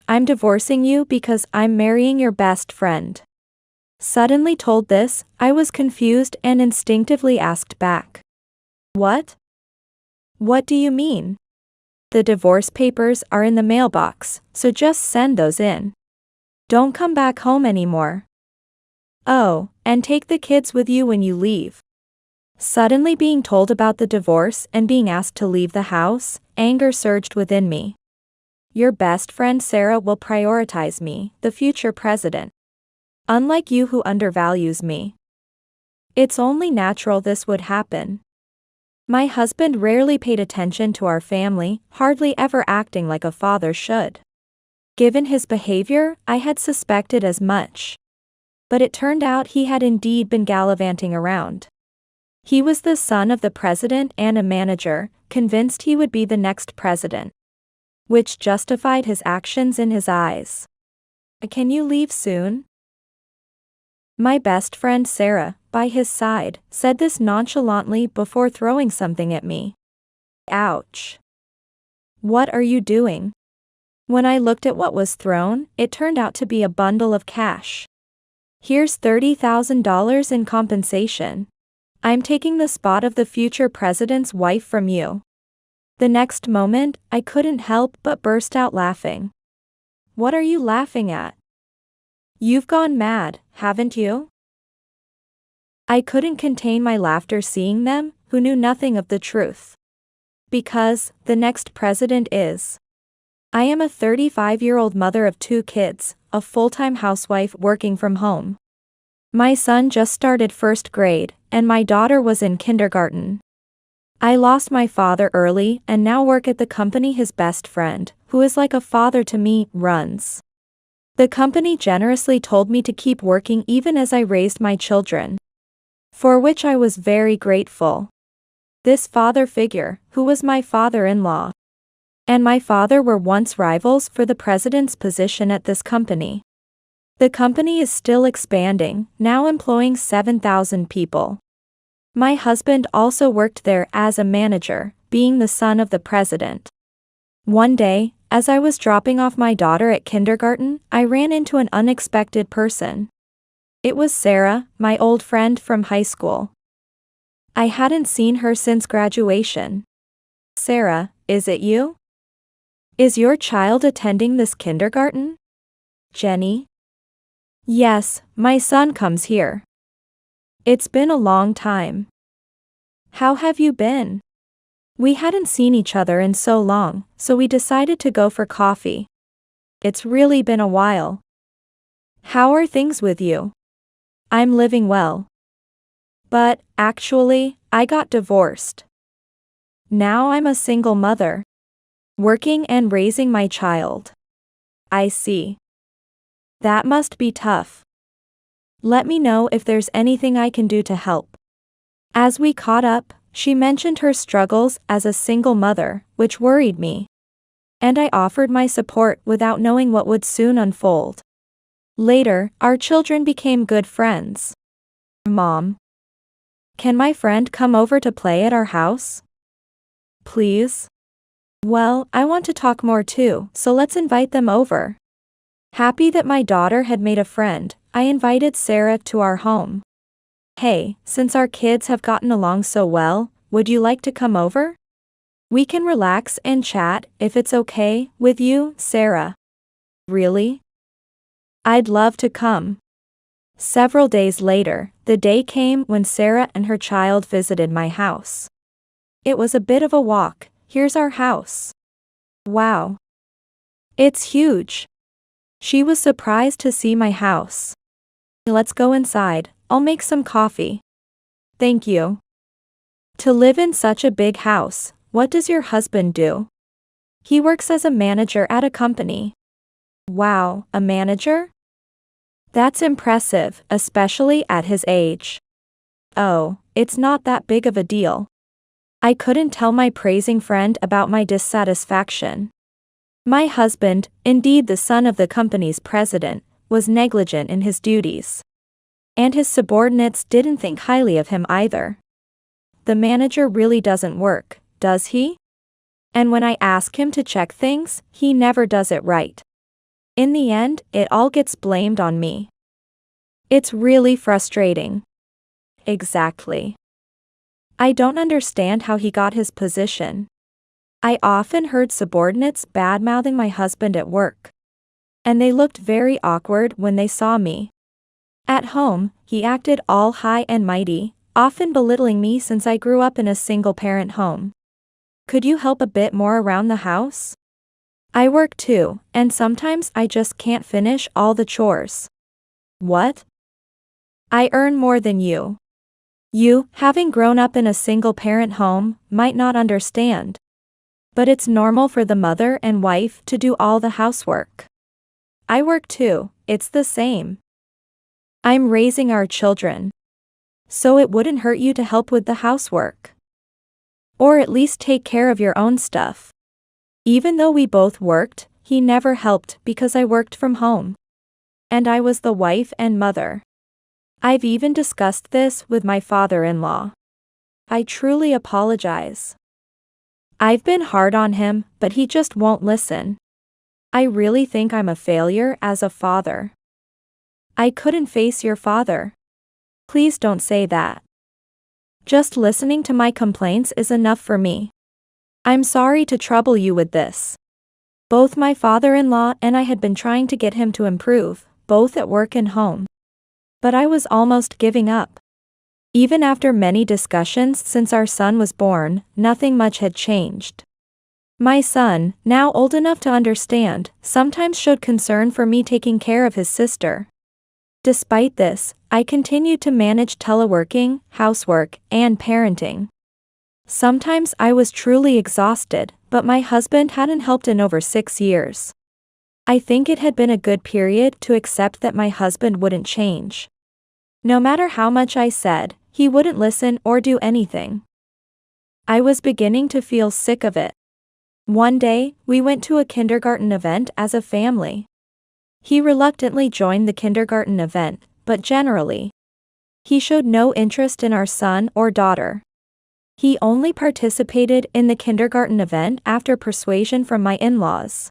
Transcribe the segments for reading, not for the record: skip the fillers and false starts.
I'm divorcing you because I'm marrying your best friend. Suddenly told this, I was confused and instinctively asked back. What? What do you mean? The divorce papers are in the mailbox, so just send those in. Don't come back home anymore. Oh, and take the kids with you when you leave. Suddenly being told about the divorce and being asked to leave the house, anger surged within me. Your best friend Sarah will prioritize me, the future president. Unlike you who undervalues me. It's only natural this would happen. My husband rarely paid attention to our family, hardly ever acting like a father should. Given his behavior, I had suspected as much. But it turned out he had indeed been gallivanting around. He was the son of the president and a manager, convinced he would be the next president. Which justified his actions in his eyes. Can you leave soon? My best friend Sarah, by his side, said this nonchalantly before throwing something at me. Ouch. What are you doing? When I looked at what was thrown, it turned out to be a bundle of cash. Here's $30,000 in compensation. I'm taking the spot of the future president's wife from you. The next moment, I couldn't help but burst out laughing. What are you laughing at? You've gone mad, haven't you? I couldn't contain my laughter seeing them, who knew nothing of the truth. Because, the next president is. I am a 35-year-old mother of 2 kids, a full-time housewife working from home. My son just started 1st grade, and my daughter was in kindergarten. I lost my father early and now work at the company his best friend, who is like a father to me, runs. The company generously told me to keep working even as I raised my children. For which I was very grateful. This father figure, who was my father-in-law, and my father were once rivals for the president's position at this company. The company is still expanding, now employing 7,000 people. My husband also worked there as a manager, being the son of the president. One day, as I was dropping off my daughter at kindergarten, I ran into an unexpected person. It was Sarah, my old friend from high school. I hadn't seen her since graduation. Sarah, is it you? Is your child attending this kindergarten? Jenny? Yes, my son comes here. It's been a long time. How have you been? We hadn't seen each other in so long, so we decided to go for coffee. It's really been a while. How are things with you? I'm living well. But, actually, I got divorced. Now I'm a single mother. Working and raising my child. I see. That must be tough. Let me know if there's anything I can do to help. As we caught up, she mentioned her struggles as a single mother, which worried me. And I offered my support without knowing what would soon unfold. Later, our children became good friends. Mom. Can my friend come over to play at our house? Please? Well, I want to talk more too, so let's invite them over. Happy that my daughter had made a friend, I invited Sarah to our home. Hey, since our kids have gotten along so well, would you like to come over? We can relax and chat, if it's okay with you, Sarah. Really? I'd love to come. Several days later, the day came when Sarah and her child visited my house. It was a bit of a walk. Here's our house. Wow. It's huge. She was surprised to see my house. Let's go inside, I'll make some coffee. Thank you. To live in such a big house, what does your husband do? He works as a manager at a company. Wow, a manager? That's impressive, especially at his age. Oh, it's not that big of a deal. I couldn't tell my praising friend about my dissatisfaction. My husband, indeed the son of the company's president, was negligent in his duties. And his subordinates didn't think highly of him either. The manager really doesn't work, does he? And when I ask him to check things, he never does it right. In the end, it all gets blamed on me. It's really frustrating. Exactly. I don't understand how he got his position. I often heard subordinates bad-mouthing my husband at work. And they looked very awkward when they saw me. At home, he acted all high and mighty, often belittling me since I grew up in a single-parent home. Could you help a bit more around the house? I work too, and sometimes I just can't finish all the chores. What? I earn more than you. You, having grown up in a single-parent home, might not understand. But it's normal for the mother and wife to do all the housework. I work too, it's the same. I'm raising our children. So it wouldn't hurt you to help with the housework. Or at least take care of your own stuff. Even though we both worked, he never helped because I worked from home. And I was the wife and mother. I've even discussed this with my father-in-law. I truly apologize. I've been hard on him, but he just won't listen. I really think I'm a failure as a father. I couldn't face your father. Please don't say that. Just listening to my complaints is enough for me. I'm sorry to trouble you with this. Both my father-in-law and I had been trying to get him to improve, both at work and home. But I was almost giving up. Even after many discussions since our son was born, nothing much had changed. My son, now old enough to understand, sometimes showed concern for me taking care of his sister. Despite this, I continued to manage teleworking, housework, and parenting. Sometimes I was truly exhausted, but my husband hadn't helped in over 6 years. I think it had been a good period to accept that my husband wouldn't change. No matter how much I said, he wouldn't listen or do anything. I was beginning to feel sick of it. One day, we went to a kindergarten event as a family. He reluctantly joined the kindergarten event, but generally, he showed no interest in our son or daughter. He only participated in the kindergarten event after persuasion from my in-laws.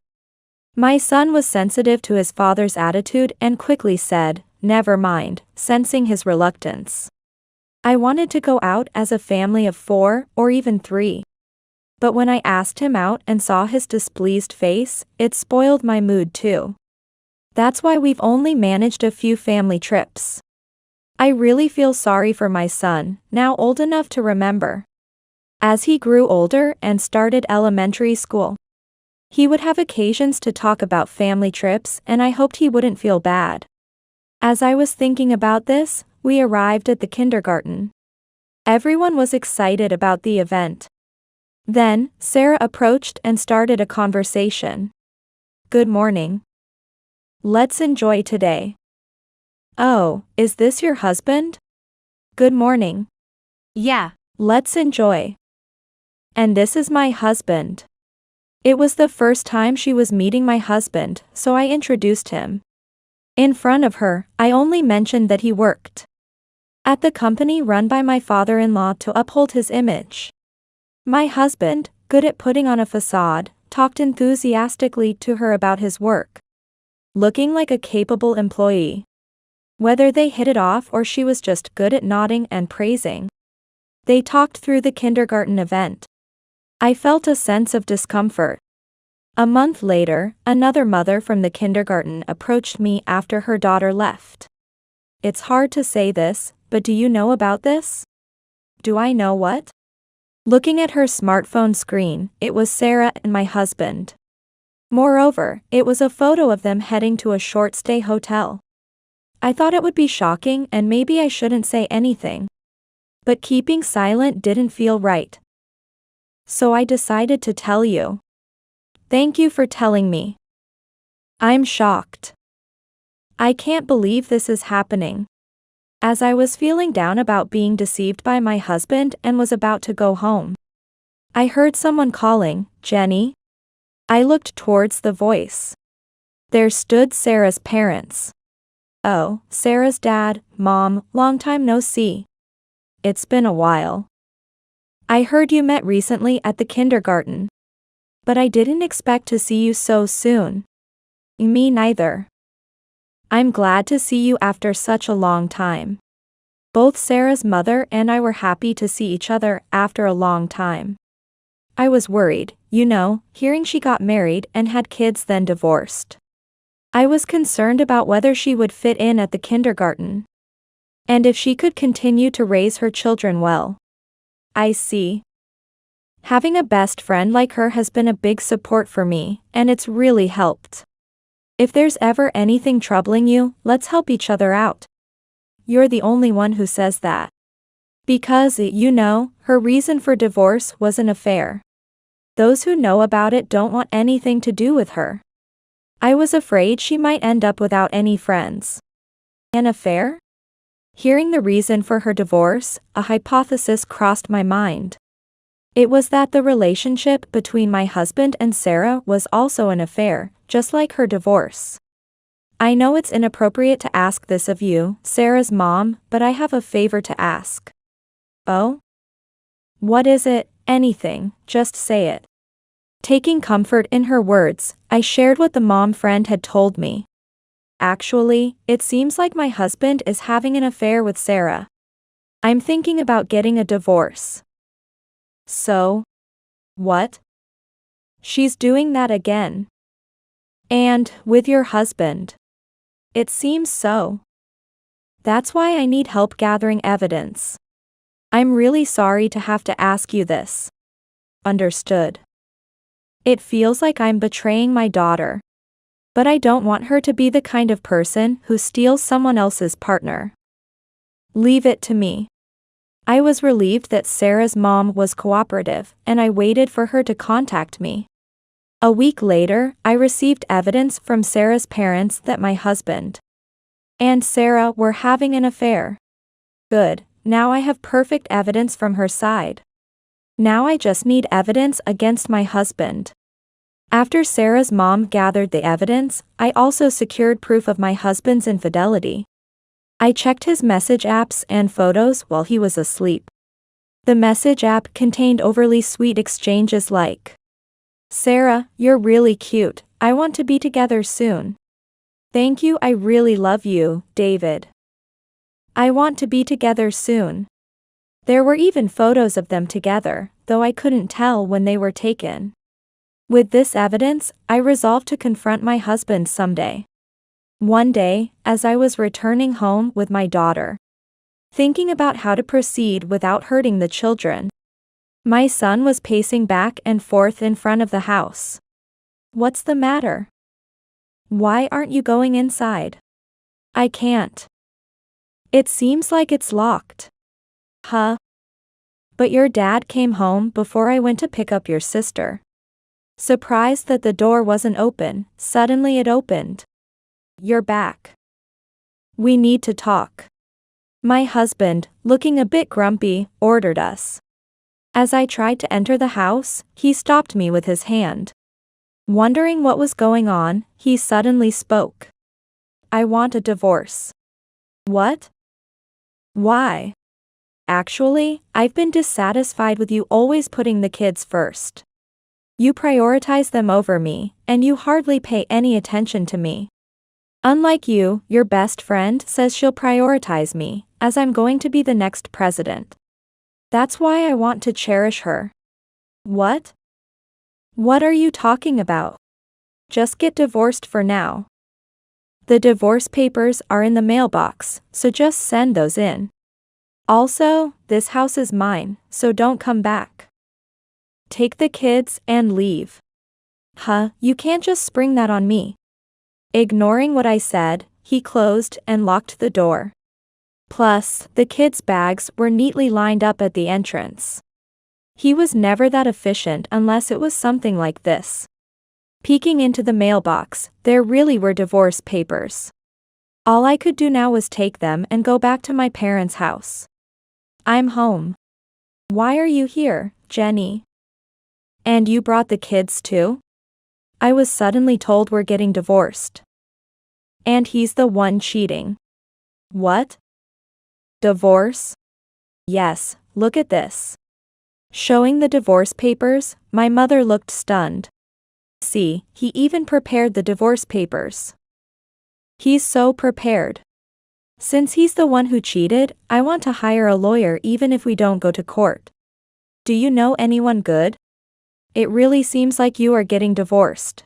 My son was sensitive to his father's attitude and quickly said, "Never mind," sensing his reluctance. I wanted to go out as a family of 4 or even 3. But when I asked him out and saw his displeased face, it spoiled my mood too. That's why we've only managed a few family trips. I really feel sorry for my son, now old enough to remember. As he grew older and started elementary school, he would have occasions to talk about family trips, and I hoped he wouldn't feel bad. As I was thinking about this, we arrived at the kindergarten. Everyone was excited about the event. Then, Sarah approached and started a conversation. "Good morning. Let's enjoy today." "Oh, is this your husband?" "Good morning. Yeah, let's enjoy. And this is my husband." It was the first time she was meeting my husband, so I introduced him. In front of her, I only mentioned that he worked at the company run by my father-in-law to uphold his image. My husband, good at putting on a facade, talked enthusiastically to her about his work, looking like a capable employee. Whether they hit it off or she was just good at nodding and praising, they talked through the kindergarten event. I felt a sense of discomfort. A month later, another mother from the kindergarten approached me after her daughter left. It's hard to say this, but do you know about this? Do I know what? Looking at her smartphone screen, it was Sarah and my husband. Moreover, it was a photo of them heading to a short-stay hotel. I thought it would be shocking and maybe I shouldn't say anything. But keeping silent didn't feel right. So I decided to tell you. Thank you for telling me. I'm shocked. I can't believe this is happening. As I was feeling down about being deceived by my husband and was about to go home, I heard someone calling, "Jenny?" I looked towards the voice. There stood Sarah's parents. "Oh, Sarah's dad, mom, long time no see. It's been a while. I heard you met recently at the kindergarten. But I didn't expect to see you so soon. Me neither. I'm glad to see you after such a long time. Both Sarah's mother and I were happy to see each other after a long time. I was worried, hearing she got married and had kids then divorced. I was concerned about whether she would fit in at the kindergarten. And if she could continue to raise her children well. I see. Having a best friend like her has been a big support for me, and it's really helped. If there's ever anything troubling you, let's help each other out. You're the only one who says that. Because, her reason for divorce was an affair. Those who know about it don't want anything to do with her. I was afraid she might end up without any friends. An affair? Hearing the reason for her divorce, a hypothesis crossed my mind. It was that the relationship between my husband and Sarah was also an affair, just like her divorce. I know it's inappropriate to ask this of you, Sarah's mom, but I have a favor to ask. Oh? What is it? Anything, just say it. Taking comfort in her words, I shared what the mom friend had told me. Actually, it seems like my husband is having an affair with Sarah. I'm thinking about getting a divorce. So? What? She's doing that again. And, with your husband. It seems so. That's why I need help gathering evidence. I'm really sorry to have to ask you this. Understood. It feels like I'm betraying my daughter. But I don't want her to be the kind of person who steals someone else's partner. Leave it to me. I was relieved that Sarah's mom was cooperative, and I waited for her to contact me. A week later, I received evidence from Sarah's parents that my husband and Sarah were having an affair. Good, now I have perfect evidence from her side. Now I just need evidence against my husband. After Sarah's mom gathered the evidence, I also secured proof of my husband's infidelity. I checked his message apps and photos while he was asleep. The message app contained overly sweet exchanges like, "Sarah, you're really cute, I want to be together soon. Thank you, I really love you, David. I want to be together soon." There were even photos of them together, though I couldn't tell when they were taken. With this evidence, I resolved to confront my husband someday. One day, as I was returning home with my daughter, thinking about how to proceed without hurting the children, my son was pacing back and forth in front of the house. "What's the matter? Why aren't you going inside?" "I can't. It seems like it's locked." "Huh? But your dad came home before I went to pick up your sister." Surprised that the door wasn't open, suddenly it opened. "You're back. We need to talk." My husband, looking a bit grumpy, ordered us. As I tried to enter the house, he stopped me with his hand. Wondering what was going on, he suddenly spoke. "I want a divorce." "What? Why?" "Actually, I've been dissatisfied with you always putting the kids first. You prioritize them over me, and you hardly pay any attention to me. Unlike you, your best friend says she'll prioritize me, as I'm going to be the next president. That's why I want to cherish her." "What? What are you talking about? Just get divorced for now. The divorce papers are in the mailbox, so just send those in. Also, this house is mine, so don't come back. Take the kids and leave." "Huh, you can't just spring that on me." Ignoring what I said, he closed and locked the door. Plus, the kids' bags were neatly lined up at the entrance. He was never that efficient unless it was something like this. Peeking into the mailbox, there really were divorce papers. All I could do now was take them and go back to my parents' house. "I'm home." "Why are you here, Jenny? And you brought the kids too?" I was suddenly told we're getting divorced. And he's the one cheating. "What? Divorce?" "Yes, look at this." Showing the divorce papers, my mother looked stunned. See, he even prepared the divorce papers. He's so prepared. Since he's the one who cheated, I want to hire a lawyer even if we don't go to court. Do you know anyone good? It really seems like you are getting divorced.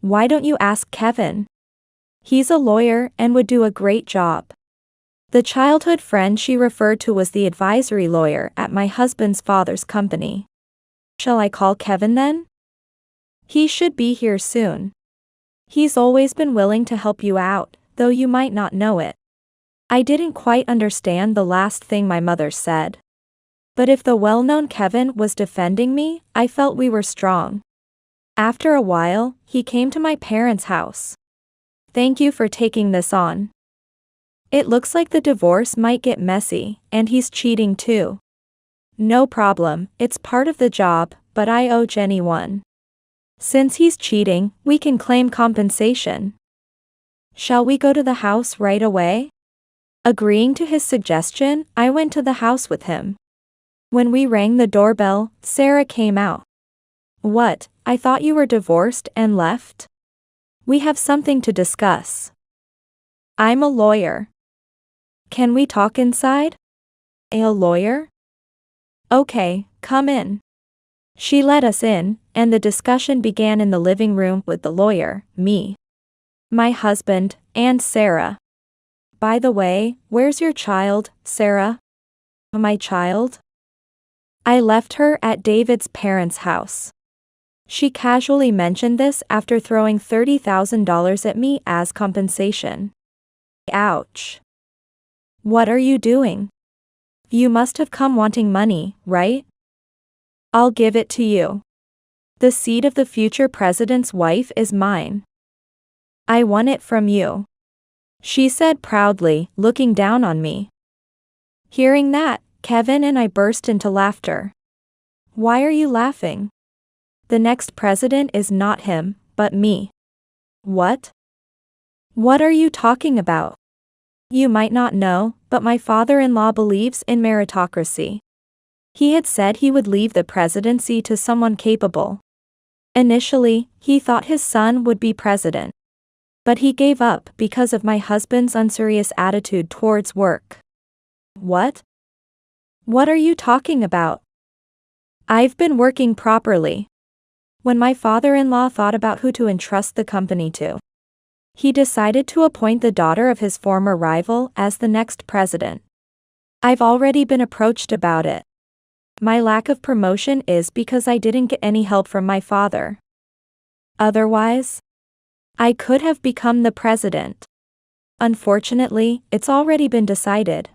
Why don't you ask Kevin? He's a lawyer and would do a great job. The childhood friend she referred to was the advisory lawyer at my husband's father's company. Shall I call Kevin then? He should be here soon. He's always been willing to help you out, though you might not know it. I didn't quite understand the last thing my mother said. But if the well-known Kevin was defending me, I felt we were strong. After a while, he came to my parents' house. Thank you for taking this on. It looks like the divorce might get messy, and he's cheating too. No problem, it's part of the job, but I owe Jenny one. Since he's cheating, we can claim compensation. Shall we go to the house right away? Agreeing to his suggestion, I went to the house with him. When we rang the doorbell, Sarah came out. What, I thought you were divorced and left? We have something to discuss. I'm a lawyer. Can we talk inside? A lawyer? Okay, come in. She let us in, and the discussion began in the living room with the lawyer, me, my husband, and Sarah. By the way, where's your child, Sarah? My child? I left her at David's parents' house. She casually mentioned this after throwing $30,000 at me as compensation. Ouch. What are you doing? You must have come wanting money, right? I'll give it to you. The seat of the future president's wife is mine. I won it from you, she said proudly, looking down on me. Hearing that, Kevin and I burst into laughter. Why are you laughing? The next president is not him, but me. What? What are you talking about? You might not know, but my father-in-law believes in meritocracy. He had said he would leave the presidency to someone capable. Initially, he thought his son would be president. But he gave up because of my husband's unserious attitude towards work. What? What are you talking about? I've been working properly. When my father-in-law thought about who to entrust the company to, he decided to appoint the daughter of his former rival as the next president. I've already been approached about it. My lack of promotion is because I didn't get any help from my father. Otherwise, I could have become the president. Unfortunately, it's already been decided.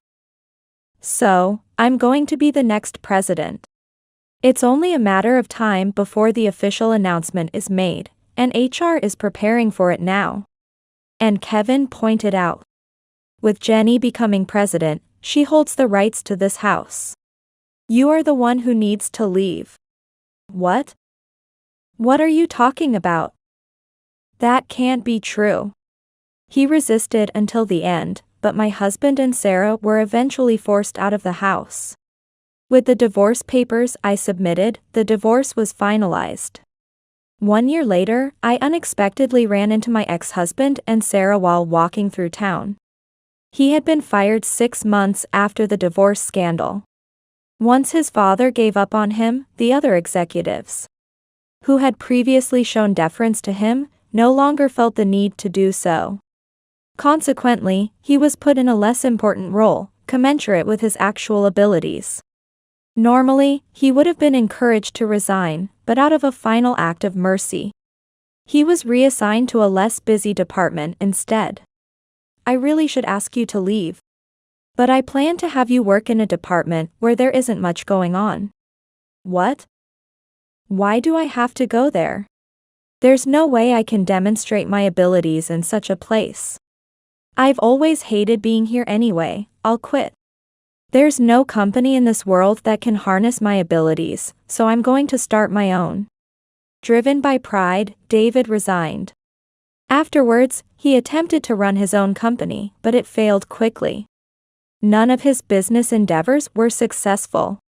So, I'm going to be the next president. It's only a matter of time before the official announcement is made, and HR is preparing for it now. And Kevin pointed out. With Jenny becoming president, she holds the rights to this house. You are the one who needs to leave. What? What are you talking about? That can't be true. He resisted until the end, but my husband and Sarah were eventually forced out of the house. With the divorce papers I submitted, the divorce was finalized. 1 year later, I unexpectedly ran into my ex-husband and Sarah while walking through town. He had been fired 6 months after the divorce scandal. Once his father gave up on him, the other executives, who had previously shown deference to him, no longer felt the need to do so. Consequently, he was put in a less important role, commensurate with his actual abilities. Normally, he would have been encouraged to resign, but out of a final act of mercy, he was reassigned to a less busy department instead. I really should ask you to leave. But I plan to have you work in a department where there isn't much going on. What? Why do I have to go there? There's no way I can demonstrate my abilities in such a place. I've always hated being here anyway, I'll quit. There's no company in this world that can harness my abilities, so I'm going to start my own. Driven by pride, David resigned. Afterwards, he attempted to run his own company, but it failed quickly. None of his business endeavors were successful.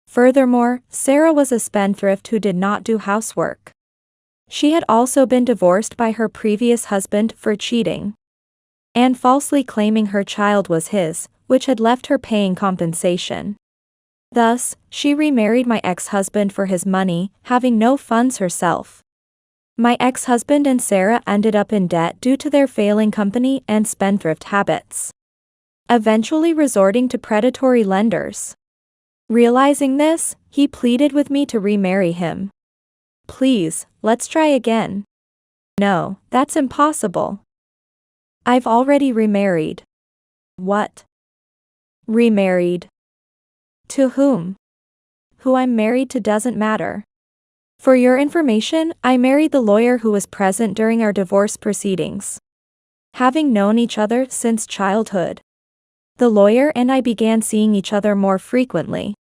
Furthermore, Sarah was a spendthrift who did not do housework. She had also been divorced by her previous husband for cheating and falsely claiming her child was his, which had left her paying compensation. Thus, she remarried my ex-husband for his money, having no funds herself. My ex-husband and Sarah ended up in debt due to their failing company and spendthrift habits, eventually resorting to predatory lenders. Realizing this, he pleaded with me to remarry him. Please, let's try again. No, that's impossible. I've already remarried. What? Remarried? To whom? Who I'm married to doesn't matter. For your information, I married the lawyer who was present during our divorce proceedings, having known each other since childhood. The lawyer and I began seeing each other more frequently.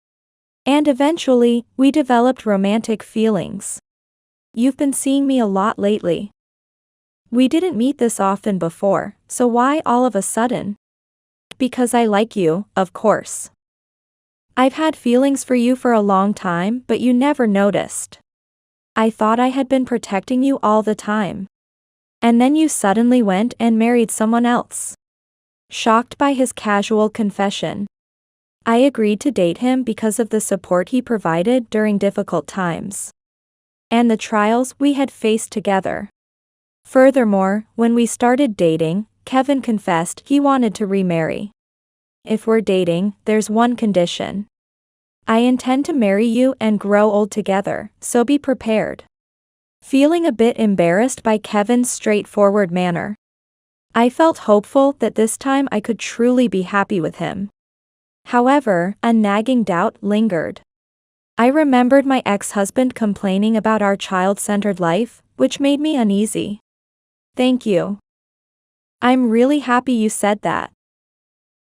And eventually, we developed romantic feelings. You've been seeing me a lot lately. We didn't meet this often before, so why all of a sudden? Because I like you, of course. I've had feelings for you for a long time, but you never noticed. I thought I had been protecting you all the time. And then you suddenly went and married someone else. Shocked by his casual confession, I agreed to date him because of the support he provided during difficult times and the trials we had faced together. Furthermore, when we started dating, Kevin confessed he wanted to remarry. If we're dating, there's one condition. I intend to marry you and grow old together, so be prepared. Feeling a bit embarrassed by Kevin's straightforward manner, I felt hopeful that this time I could truly be happy with him. However, a nagging doubt lingered. I remembered my ex-husband complaining about our child-centered life, which made me uneasy. Thank you. I'm really happy you said that.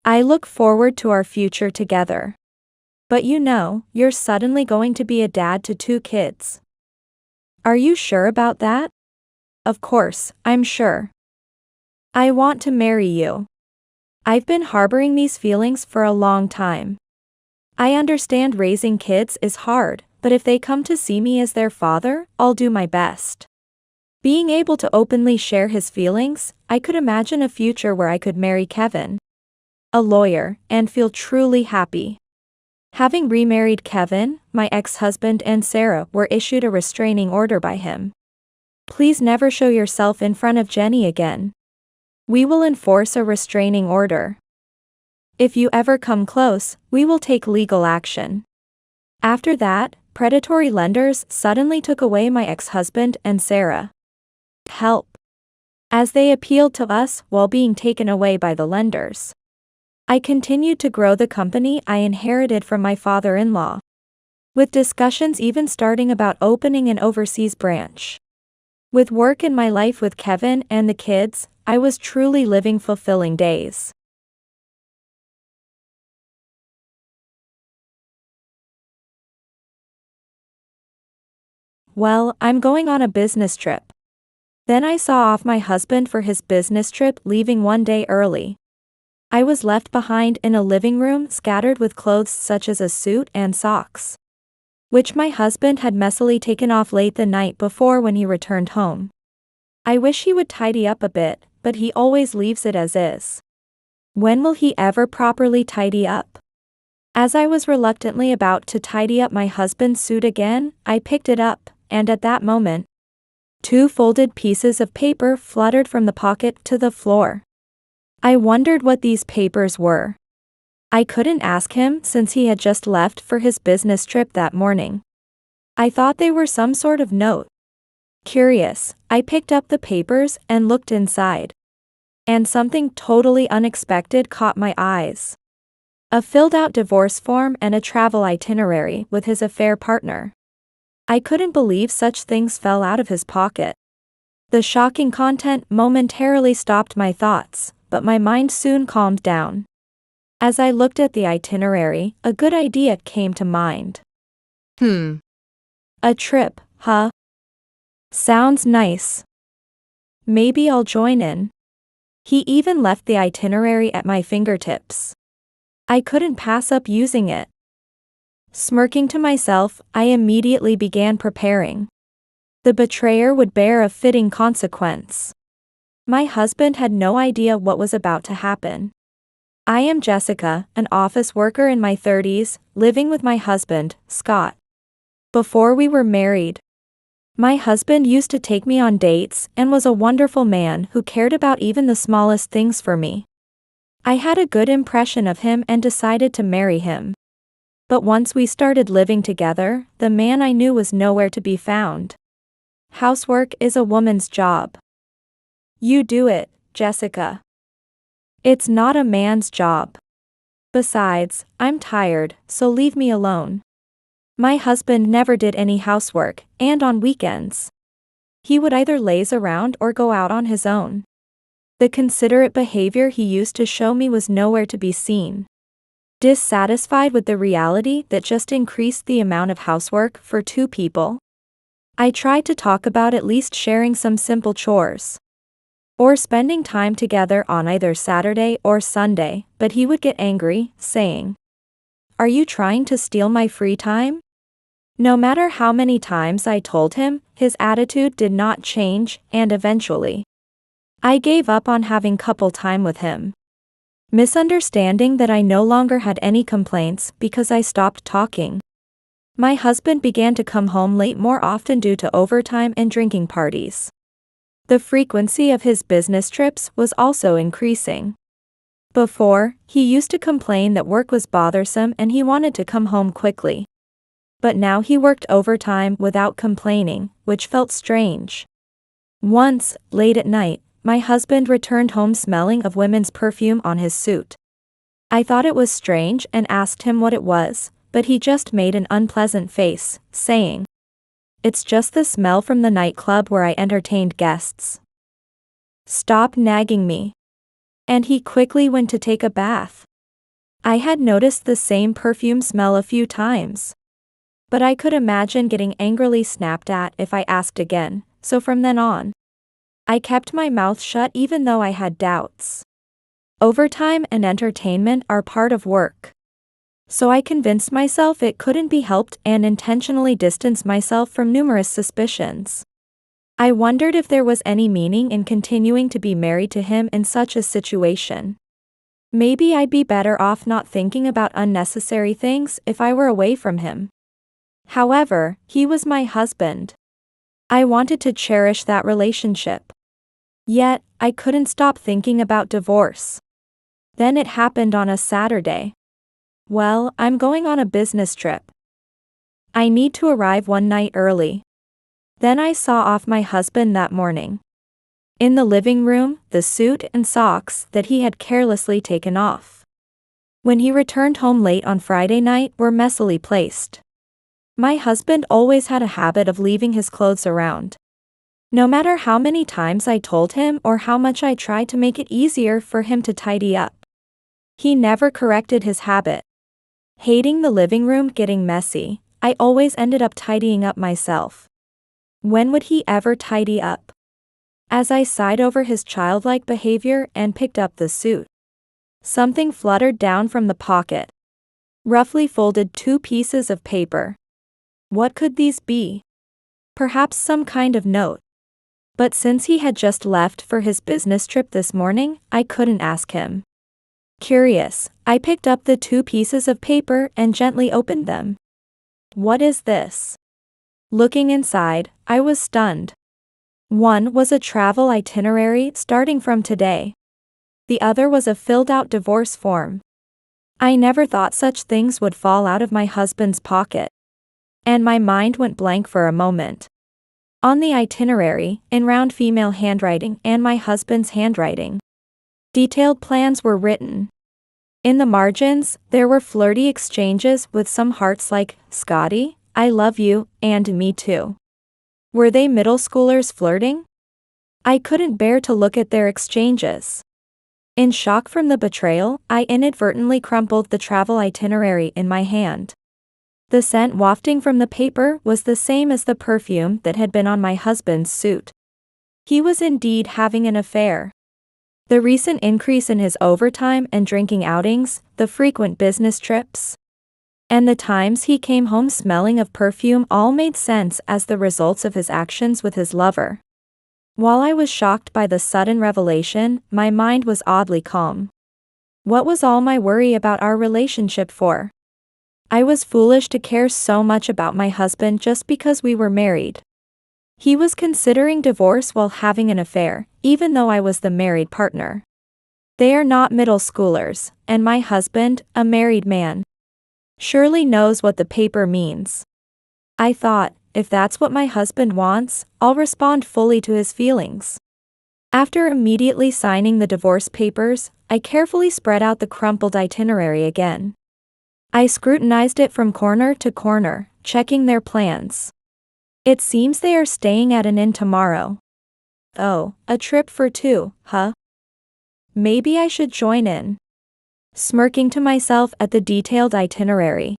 I look forward to our future together. But you know, you're suddenly going to be a dad to 2 kids. Are you sure about that? Of course, I'm sure. I want to marry you. I've been harboring these feelings for a long time. I understand raising kids is hard, but if they come to see me as their father, I'll do my best. Being able to openly share his feelings, I could imagine a future where I could marry Kevin, a lawyer, and feel truly happy. Having remarried Kevin, my ex-husband and Sarah were issued a restraining order by him. Please never show yourself in front of Jenny again. We will enforce a restraining order. If you ever come close, we will take legal action. After that, predatory lenders suddenly took away my ex-husband and Sarah. Help! As they appealed to us while being taken away by the lenders, I continued to grow the company I inherited from my father-in-law, with discussions even starting about opening an overseas branch. With work in my life with Kevin and the kids, I was truly living fulfilling days. Well, I'm going on a business trip. Then I saw off my husband for his business trip, leaving one day early. I was left behind in a living room scattered with clothes such as a suit and socks, which my husband had messily taken off late the night before when he returned home. I wish he would tidy up a bit, but he always leaves it as is. When will he ever properly tidy up? As I was reluctantly about to tidy up my husband's suit again, I picked it up, and at that moment, 2 folded pieces of paper fluttered from the pocket to the floor. I wondered what these papers were. I couldn't ask him since he had just left for his business trip that morning. I thought they were some sort of note. Curious, I picked up the papers and looked inside. And something totally unexpected caught my eyes. A filled-out divorce form and a travel itinerary with his affair partner. I couldn't believe such things fell out of his pocket. The shocking content momentarily stopped my thoughts, but my mind soon calmed down. As I looked at the itinerary, a good idea came to mind. A trip, huh? Sounds nice. Maybe I'll join in. He even left the itinerary at my fingertips. I couldn't pass up using it. Smirking to myself, I immediately began preparing. The betrayer would bear a fitting consequence. My husband had no idea what was about to happen. I am Jessica, an office worker in my 30s, living with my husband, Scott. Before we were married, my husband used to take me on dates and was a wonderful man who cared about even the smallest things for me. I had a good impression of him and decided to marry him. But once we started living together, the man I knew was nowhere to be found. Housework is a woman's job. You do it, Jessica. It's not a man's job. Besides, I'm tired, so leave me alone. My husband never did any housework, and on weekends, he would either laze around or go out on his own. The considerate behavior he used to show me was nowhere to be seen. Dissatisfied with the reality that just increased the amount of housework for two people, I tried to talk about at least sharing some simple chores, or spending time together on either Saturday or Sunday, but he would get angry, saying, "Are you trying to steal my free time?" No matter how many times I told him, his attitude did not change, and eventually, I gave up on having couple time with him. Misunderstanding that I no longer had any complaints because I stopped talking. My husband began to come home late more often due to overtime and drinking parties. The frequency of his business trips was also increasing. Before, he used to complain that work was bothersome and he wanted to come home quickly. But now he worked overtime without complaining, which felt strange. Once, late at night, my husband returned home smelling of women's perfume on his suit. I thought it was strange and asked him what it was, but he just made an unpleasant face, saying, "It's just the smell from the nightclub where I entertained guests. Stop nagging me." And he quickly went to take a bath. I had noticed the same perfume smell a few times, but I could imagine getting angrily snapped at if I asked again, so from then on, I kept my mouth shut even though I had doubts. Overtime and entertainment are part of work. So I convinced myself it couldn't be helped and intentionally distanced myself from numerous suspicions. I wondered if there was any meaning in continuing to be married to him in such a situation. Maybe I'd be better off not thinking about unnecessary things if I were away from him. However, he was my husband. I wanted to cherish that relationship. Yet, I couldn't stop thinking about divorce. Then it happened on a Saturday. Well, I'm going on a business trip. I need to arrive one night early. Then I saw off my husband that morning. In the living room, the suit and socks that he had carelessly taken off when he returned home late on Friday night were messily placed. My husband always had a habit of leaving his clothes around. No matter how many times I told him or how much I tried to make it easier for him to tidy up, he never corrected his habit. Hating the living room getting messy, I always ended up tidying up myself. When would he ever tidy up? As I sighed over his childlike behavior and picked up the suit, something fluttered down from the pocket. Roughly folded 2 pieces of paper. What could these be? Perhaps some kind of note. But since he had just left for his business trip this morning, I couldn't ask him. Curious, I picked up the 2 pieces of paper and gently opened them. What is this? Looking inside, I was stunned. One was a travel itinerary starting from today. The other was a filled-out divorce form. I never thought such things would fall out of my husband's pocket. And my mind went blank for a moment. On the itinerary, in round female handwriting and my husband's handwriting, detailed plans were written. In the margins, there were flirty exchanges with some hearts like, "Scotty, I love you," and "Me too." Were they middle schoolers flirting? I couldn't bear to look at their exchanges. In shock from the betrayal, I inadvertently crumpled the travel itinerary in my hand. The scent wafting from the paper was the same as the perfume that had been on my husband's suit. He was indeed having an affair. The recent increase in his overtime and drinking outings, the frequent business trips, And the times he came home smelling of perfume all made sense as the results of his actions with his lover. While I was shocked by the sudden revelation, my mind was oddly calm. What was all my worry about our relationship for? I was foolish to care so much about my husband just because we were married. He was considering divorce while having an affair, even though I was the married partner. They are not middle schoolers, and my husband, a married man, surely knows what the paper means. I thought, if that's what my husband wants, I'll respond fully to his feelings. After immediately signing the divorce papers, I carefully spread out the crumpled itinerary again. I scrutinized it from corner to corner, checking their plans. It seems they are staying at an inn tomorrow. Oh, a trip for two, huh? Maybe I should join in. Smirking to myself at the detailed itinerary,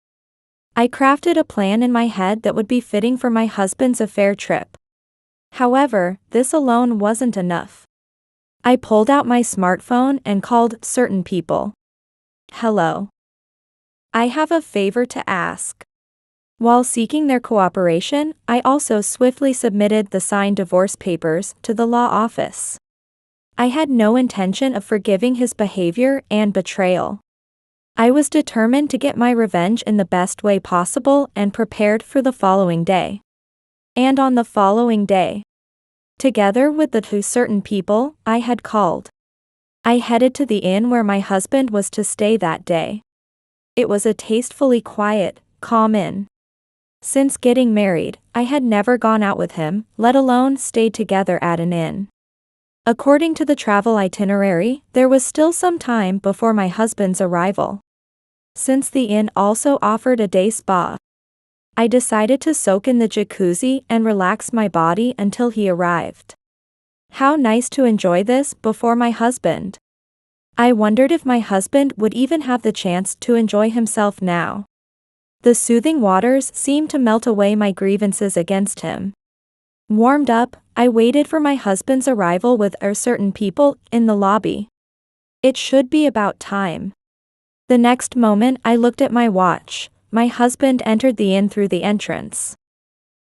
I crafted a plan in my head that would be fitting for my husband's affair trip. However, this alone wasn't enough. I pulled out my smartphone and called certain people. Hello. I have a favor to ask. While seeking their cooperation, I also swiftly submitted the signed divorce papers to the law office. I had no intention of forgiving his behavior and betrayal. I was determined to get my revenge in the best way possible and prepared for the following day. And on the following day, together with the two certain people I had called, I headed to the inn where my husband was to stay that day. It was a tastefully quiet, calm inn. Since getting married, I had never gone out with him, let alone stayed together at an inn. According to the travel itinerary, there was still some time before my husband's arrival. Since the inn also offered a day spa, I decided to soak in the jacuzzi and relax my body until he arrived. How nice to enjoy this before my husband. I wondered if my husband would even have the chance to enjoy himself now. The soothing waters seemed to melt away my grievances against him. Warmed up, I waited for my husband's arrival with certain people in the lobby. It should be about time. The next moment I looked at my watch. My husband entered the inn through the entrance.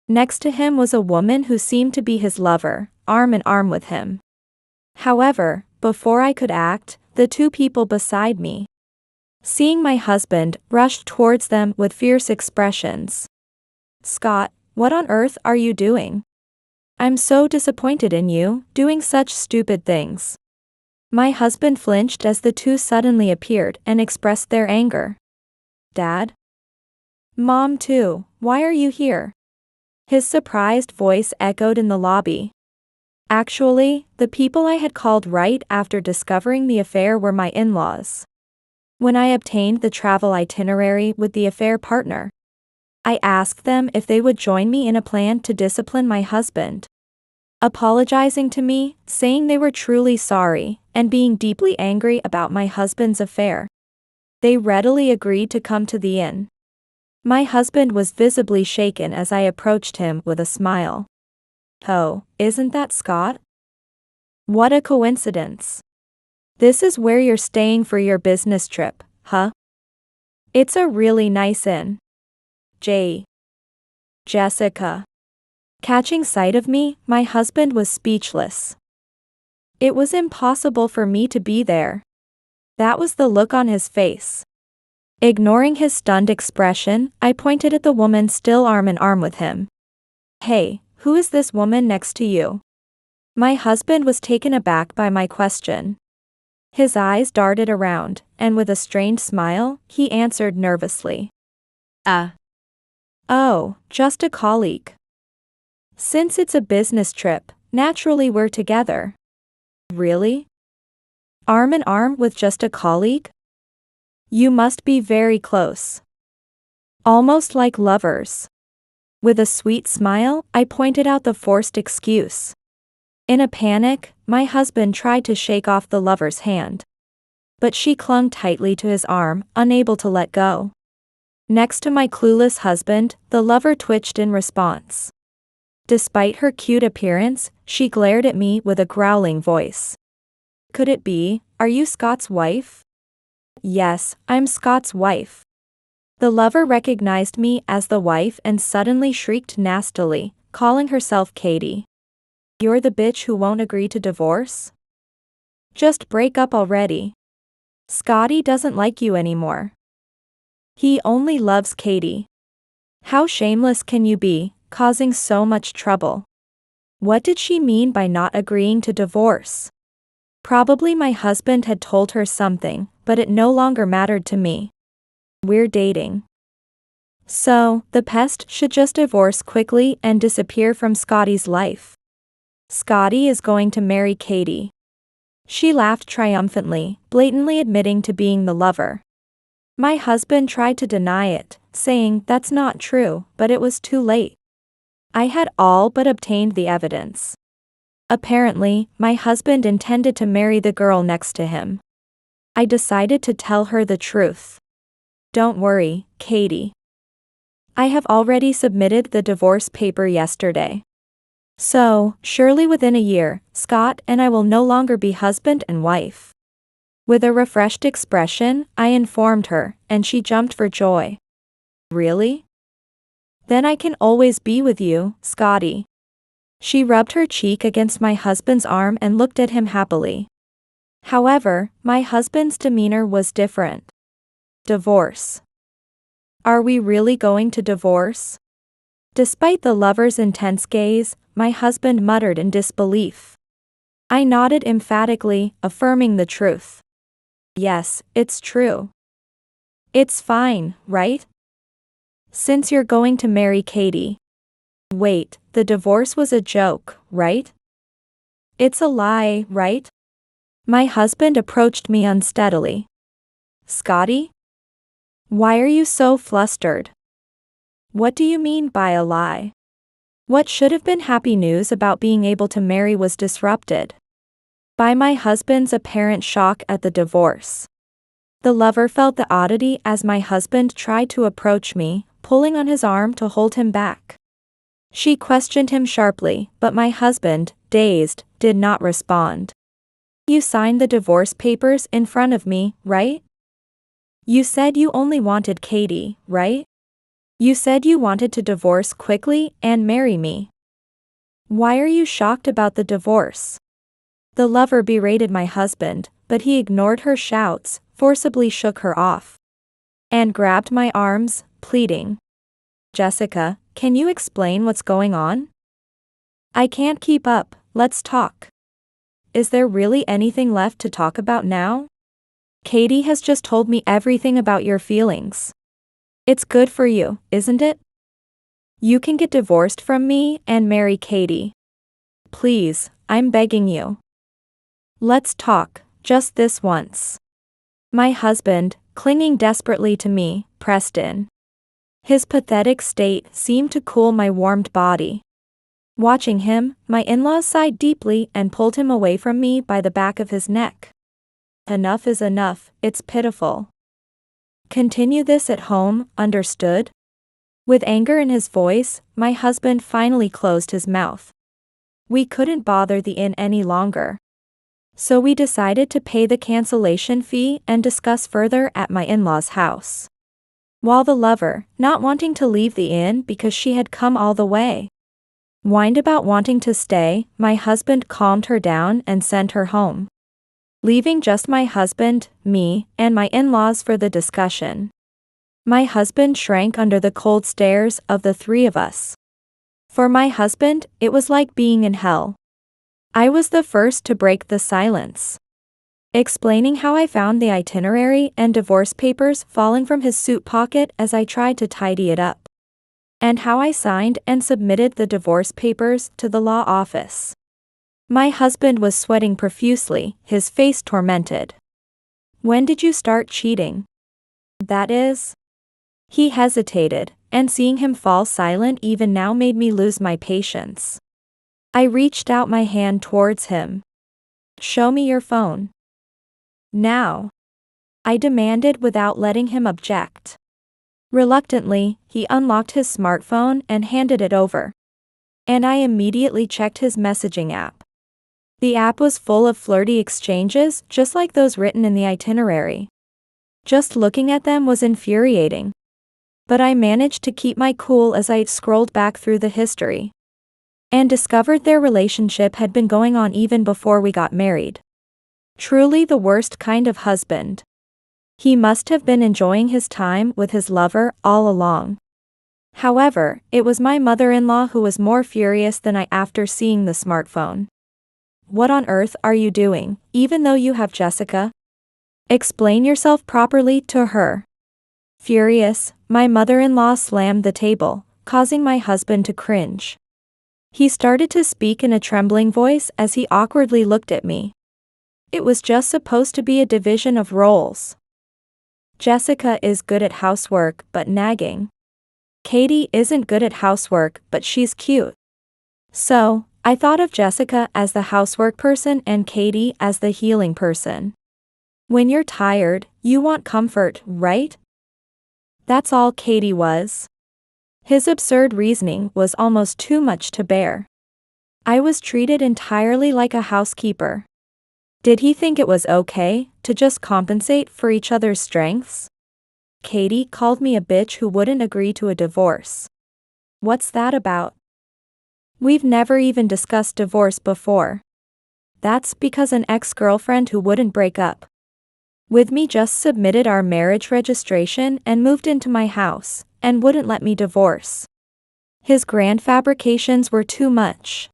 Next to him was a woman who seemed to be his lover, arm in arm with him. However, before I could act, the two people beside me, seeing my husband, rushed towards them with fierce expressions. Scott, what on earth are you doing? I'm so disappointed in you, doing such stupid things. My husband flinched as the two suddenly appeared and expressed their anger. Dad? Mom too, why are you here? His surprised voice echoed in the lobby. Actually, the people I had called right after discovering the affair were my in-laws. When I obtained the travel itinerary with the affair partner, I asked them if they would join me in a plan to discipline my husband. Apologizing to me, saying they were truly sorry, and being deeply angry about my husband's affair. They readily agreed to come to the inn. My husband was visibly shaken as I approached him with a smile. Oh, isn't that Scott? What a coincidence. This is where you're staying for your business trip, huh? It's a really nice inn. Jessica. Catching sight of me, my husband was speechless. It was impossible for me to be there. That was the look on his face. Ignoring his stunned expression, I pointed at the woman still arm in arm with him. Hey, who is this woman next to you? My husband was taken aback by my question. His eyes darted around, and with a strained smile, he answered nervously. Oh, just a colleague. Since it's a business trip, naturally we're together. Really? Arm in arm with just a colleague? You must be very close. Almost like lovers. With a sweet smile, I pointed out the forced excuse. In a panic, my husband tried to shake off the lover's hand. But she clung tightly to his arm, unable to let go. Next to my clueless husband, the lover twitched in response. Despite her cute appearance, she glared at me with a growling voice. Could it be, are you Scott's wife? Yes, I'm Scott's wife. The lover recognized me as the wife and suddenly shrieked nastily, calling herself Katie. You're the bitch who won't agree to divorce? Just break up already. Scotty doesn't like you anymore. He only loves Katie. How shameless can you be, causing so much trouble? What did she mean by not agreeing to divorce? Probably my husband had told her something, but it no longer mattered to me. We're dating. So, the pest should just divorce quickly and disappear from Scotty's life. Scotty is going to marry Katie. She laughed triumphantly, blatantly admitting to being the lover. My husband tried to deny it, saying that's not true, but it was too late. I had all but obtained the evidence. Apparently, my husband intended to marry the girl next to him. I decided to tell her the truth. Don't worry, Katie. I have already submitted the divorce paper yesterday. So, surely within a year, Scott and I will no longer be husband and wife. With a refreshed expression, I informed her, and she jumped for joy. Really? Then I can always be with you, Scotty. She rubbed her cheek against my husband's arm and looked at him happily. However, my husband's demeanor was different. Divorce. Are we really going to divorce? Despite the lover's intense gaze, my husband muttered in disbelief. I nodded emphatically, affirming the truth. Yes, it's true. It's fine, right? Since you're going to marry Katie. Wait, the divorce was a joke, right? It's a lie, right? My husband approached me unsteadily. Scotty? Why are you so flustered? What do you mean by a lie? What should have been happy news about being able to marry was disrupted by my husband's apparent shock at the divorce. The lover felt the oddity as my husband tried to approach me, pulling on his arm to hold him back. She questioned him sharply, but my husband, dazed, did not respond. You signed the divorce papers in front of me, right? You said you only wanted Katie, right? You said you wanted to divorce quickly and marry me. Why are you shocked about the divorce? The lover berated my husband, but he ignored her shouts, forcibly shook her off, and grabbed my arms, pleading. Jessica, can you explain what's going on? I can't keep up, let's talk. Is there really anything left to talk about now? Katie has just told me everything about your feelings. It's good for you, isn't it? You can get divorced from me and marry Katie. Please, I'm begging you. Let's talk, just this once. My husband, clinging desperately to me, pressed in. His pathetic state seemed to cool my warmed body. Watching him, my in-laws sighed deeply and pulled him away from me by the back of his neck. Enough is enough, it's pitiful. Continue this at home, understood? With anger in his voice, my husband finally closed his mouth. We couldn't bother the inn any longer. So we decided to pay the cancellation fee and discuss further at my in-laws' house. While the lover, not wanting to leave the inn because she had come all the way, whined about wanting to stay, my husband calmed her down and sent her home, leaving just my husband, me, and my in-laws for the discussion. My husband shrank under the cold stares of the three of us. For my husband, it was like being in hell. I was the first to break the silence, explaining how I found the itinerary and divorce papers falling from his suit pocket as I tried to tidy it up, and how I signed and submitted the divorce papers to the law office. My husband was sweating profusely, his face tormented. When did you start cheating? That is? He hesitated, and seeing him fall silent even now made me lose my patience. I reached out my hand towards him. Show me your phone. Now, I demanded without letting him object. Reluctantly, he unlocked his smartphone and handed it over. And I immediately checked his messaging app. The app was full of flirty exchanges, just like those written in the itinerary. Just looking at them was infuriating. But I managed to keep my cool as I scrolled back through the history and discovered their relationship had been going on even before we got married. Truly the worst kind of husband. He must have been enjoying his time with his lover all along. However, it was my mother-in-law who was more furious than I after seeing the smartphone. What on earth are you doing, even though you have Jessica? Explain yourself properly to her. Furious, my mother-in-law slammed the table, causing my husband to cringe. He started to speak in a trembling voice as he awkwardly looked at me. It was just supposed to be a division of roles. Jessica is good at housework but nagging. Katie isn't good at housework but she's cute. So, I thought of Jessica as the housework person and Katie as the healing person. When you're tired, you want comfort, right? That's all Katie was. His absurd reasoning was almost too much to bear. I was treated entirely like a housekeeper. Did he think it was okay to just compensate for each other's strengths? Katie called me a bitch who wouldn't agree to a divorce. What's that about? We've never even discussed divorce before. That's because an ex-girlfriend who wouldn't break up with me just submitted our marriage registration and moved into my house, and wouldn't let me divorce. His grand fabrications were too much.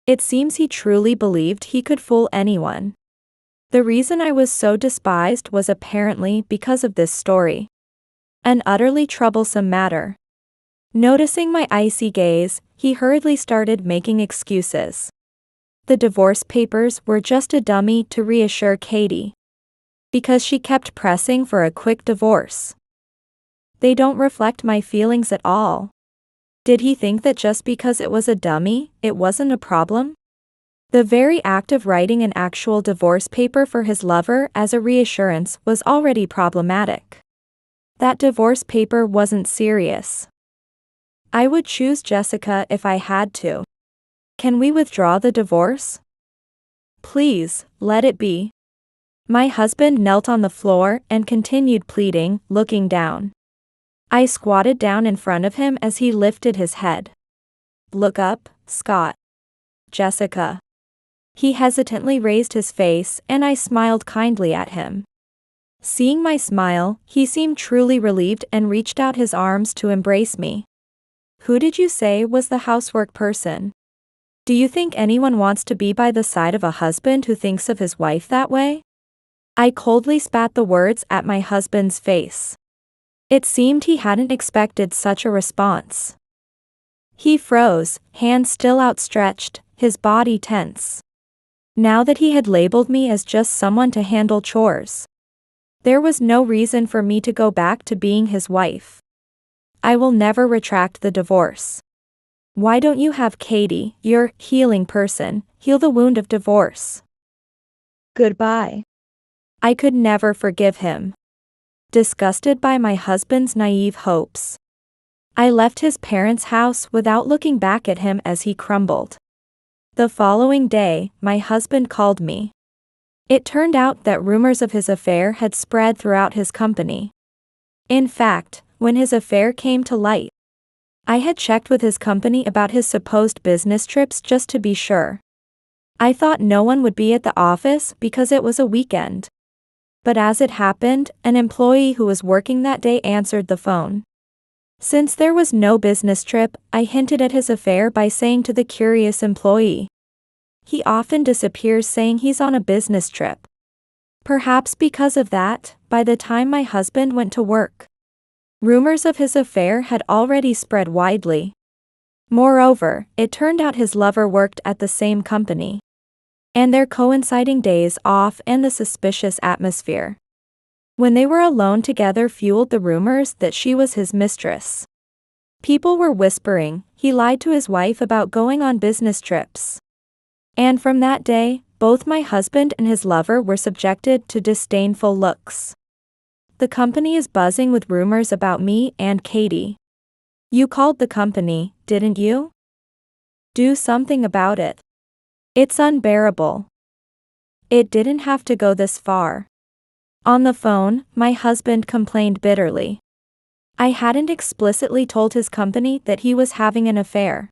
It seems he truly believed he could fool anyone. The reason I was so despised was apparently because of this story. An utterly troublesome matter. Noticing my icy gaze, he hurriedly started making excuses. The divorce papers were just a dummy to reassure Katie, because she kept pressing for a quick divorce. They don't reflect my feelings at all. Did he think that just because it was a dummy, it wasn't a problem? The very act of writing an actual divorce paper for his lover as a reassurance was already problematic. That divorce paper wasn't serious. I would choose Jessica if I had to. Can we withdraw the divorce? Please, let it be. My husband knelt on the floor and continued pleading, looking down. I squatted down in front of him as he lifted his head. Look up, Scott. Jessica. He hesitantly raised his face and I smiled kindly at him. Seeing my smile, he seemed truly relieved and reached out his arms to embrace me. Who did you say was the housework person? Do you think anyone wants to be by the side of a husband who thinks of his wife that way? I coldly spat the words at my husband's face. It seemed he hadn't expected such a response. He froze, hands still outstretched, his body tense. Now that he had labeled me as just someone to handle chores, there was no reason for me to go back to being his wife. I will never retract the divorce. Why don't you have Katie, your healing person, heal the wound of divorce? Goodbye. I could never forgive him. Disgusted by my husband's naive hopes, I left his parents' house without looking back at him as he crumbled. The following day, my husband called me. It turned out that rumors of his affair had spread throughout his company. In fact, when his affair came to light, I had checked with his company about his supposed business trips just to be sure. I thought no one would be at the office because it was a weekend. But as it happened, an employee who was working that day answered the phone. Since there was no business trip, I hinted at his affair by saying to the curious employee, he often disappears saying he's on a business trip. Perhaps because of that, by the time my husband went to work, rumors of his affair had already spread widely. Moreover, it turned out his lover worked at the same company, and their coinciding days off and the suspicious atmosphere when they were alone together fueled the rumors that she was his mistress. People were whispering he lied to his wife about going on business trips. And from that day, both my husband and his lover were subjected to disdainful looks. The company is buzzing with rumors about me and Katie. You called the company, didn't you? Do something about it. It's unbearable. It didn't have to go this far. On the phone, my husband complained bitterly. I hadn't explicitly told his company that he was having an affair.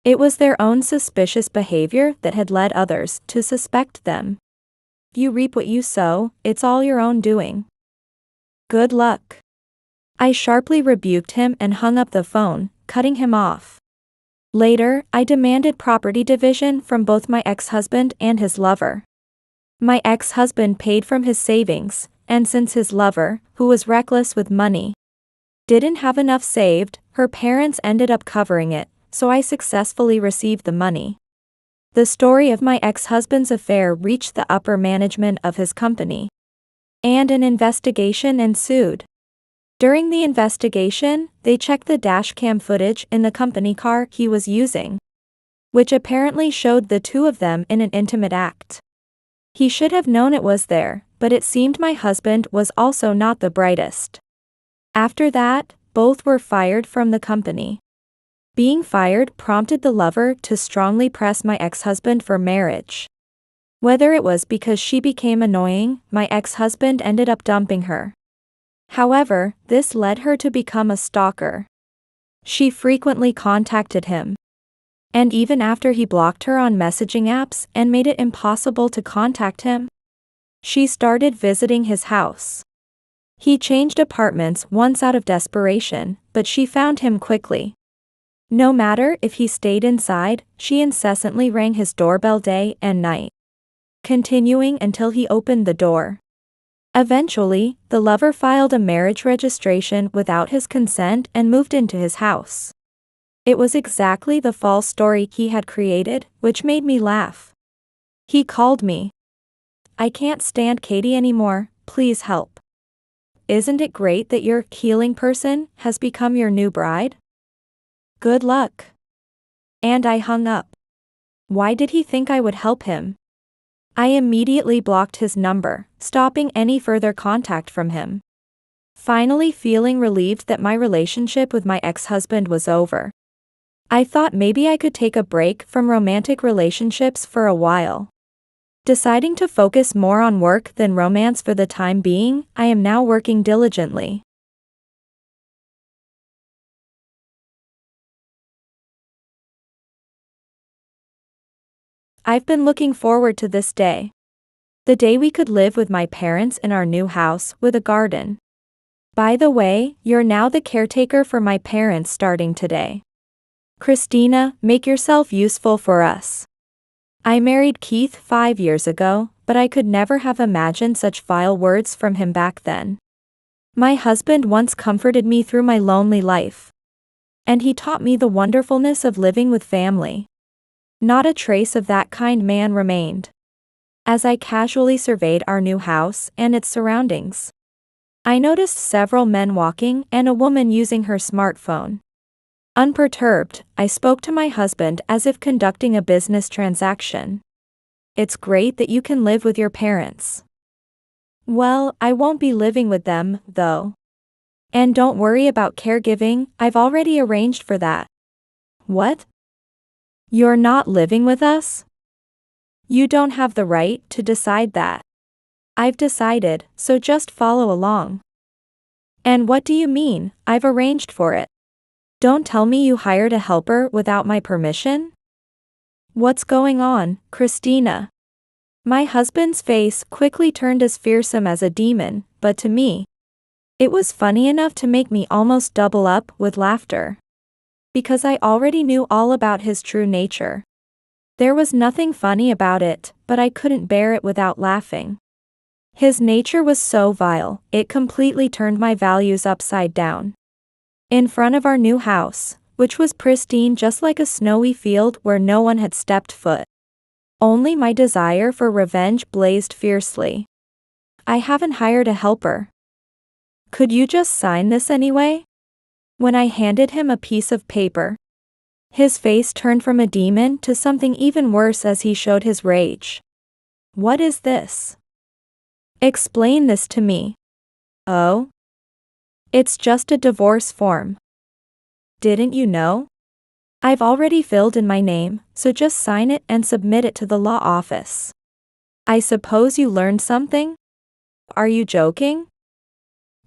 It was their own suspicious behavior that had led others to suspect them. You reap what you sow, it's all your own doing. Good luck. I sharply rebuked him and hung up the phone, cutting him off. Later, I demanded property division from both my ex-husband and his lover. My ex-husband paid from his savings, and since his lover, who was reckless with money, didn't have enough saved, her parents ended up covering it, so I successfully received the money. The story of my ex-husband's affair reached the upper management of his company, and an investigation ensued. During the investigation, they checked the dashcam footage in the company car he was using, which apparently showed the two of them in an intimate act. He should have known it was there, but it seemed my husband was also not the brightest. After that, both were fired from the company. Being fired prompted the lover to strongly press my ex-husband for marriage. Whether it was because she became annoying, my ex-husband ended up dumping her. However, this led her to become a stalker. She frequently contacted him. And even after he blocked her on messaging apps and made it impossible to contact him, she started visiting his house. He changed apartments once out of desperation, but she found him quickly. No matter if he stayed inside, she incessantly rang his doorbell day and night, continuing until he opened the door. Eventually, the lover filed a marriage registration without his consent and moved into his house. It was exactly the false story he had created, which made me laugh. He called me. I can't stand Katie anymore, please help. Isn't it great that your healing person has become your new bride? Good luck. And I hung up. Why did he think I would help him? I immediately blocked his number, stopping any further contact from him. Finally feeling relieved that my relationship with my ex-husband was over, I thought maybe I could take a break from romantic relationships for a while. Deciding to focus more on work than romance for the time being, I am now working diligently. I've been looking forward to this day. The day we could live with my parents in our new house with a garden. By the way, you're now the caretaker for my parents starting today. Christina, make yourself useful for us. I married Keith 5 years ago, but I could never have imagined such vile words from him back then. My husband once comforted me through my lonely life. And he taught me the wonderfulness of living with family. Not a trace of that kind man remained. As I casually surveyed our new house and its surroundings, I noticed several men walking and a woman using her smartphone. Unperturbed, I spoke to my husband as if conducting a business transaction. It's great that you can live with your parents. Well, I won't be living with them, though. And don't worry about caregiving, I've already arranged for that. What? You're not living with us? You don't have the right to decide that. I've decided, so just follow along. And what do you mean, I've arranged for it? Don't tell me you hired a helper without my permission? What's going on, Christina? My husband's face quickly turned as fearsome as a demon, but to me, it was funny enough to make me almost double up with laughter. Because I already knew all about his true nature. There was nothing funny about it, but I couldn't bear it without laughing. His nature was so vile, it completely turned my values upside down. In front of our new house, which was pristine just like a snowy field where no one had stepped foot, only my desire for revenge blazed fiercely. I haven't hired a helper. Could you just sign this anyway? When I handed him a piece of paper, his face turned from a demon to something even worse as he showed his rage. What is this? Explain this to me. Oh? It's just a divorce form. Didn't you know? I've already filled in my name, so just sign it and submit it to the law office. I suppose you learned something? Are you joking?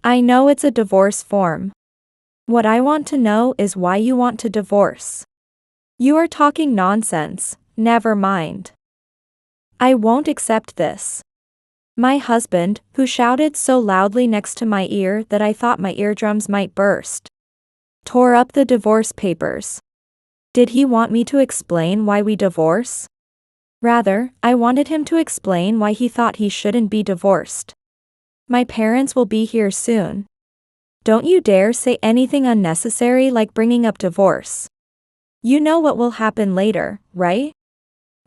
I know it's a divorce form. What I want to know is why you want to divorce. You are talking nonsense, never mind. I won't accept this. My husband, who shouted so loudly next to my ear that I thought my eardrums might burst, tore up the divorce papers. Did he want me to explain why we divorce? Rather, I wanted him to explain why he thought he shouldn't be divorced. My parents will be here soon. Don't you dare say anything unnecessary like bringing up divorce. You know what will happen later, right?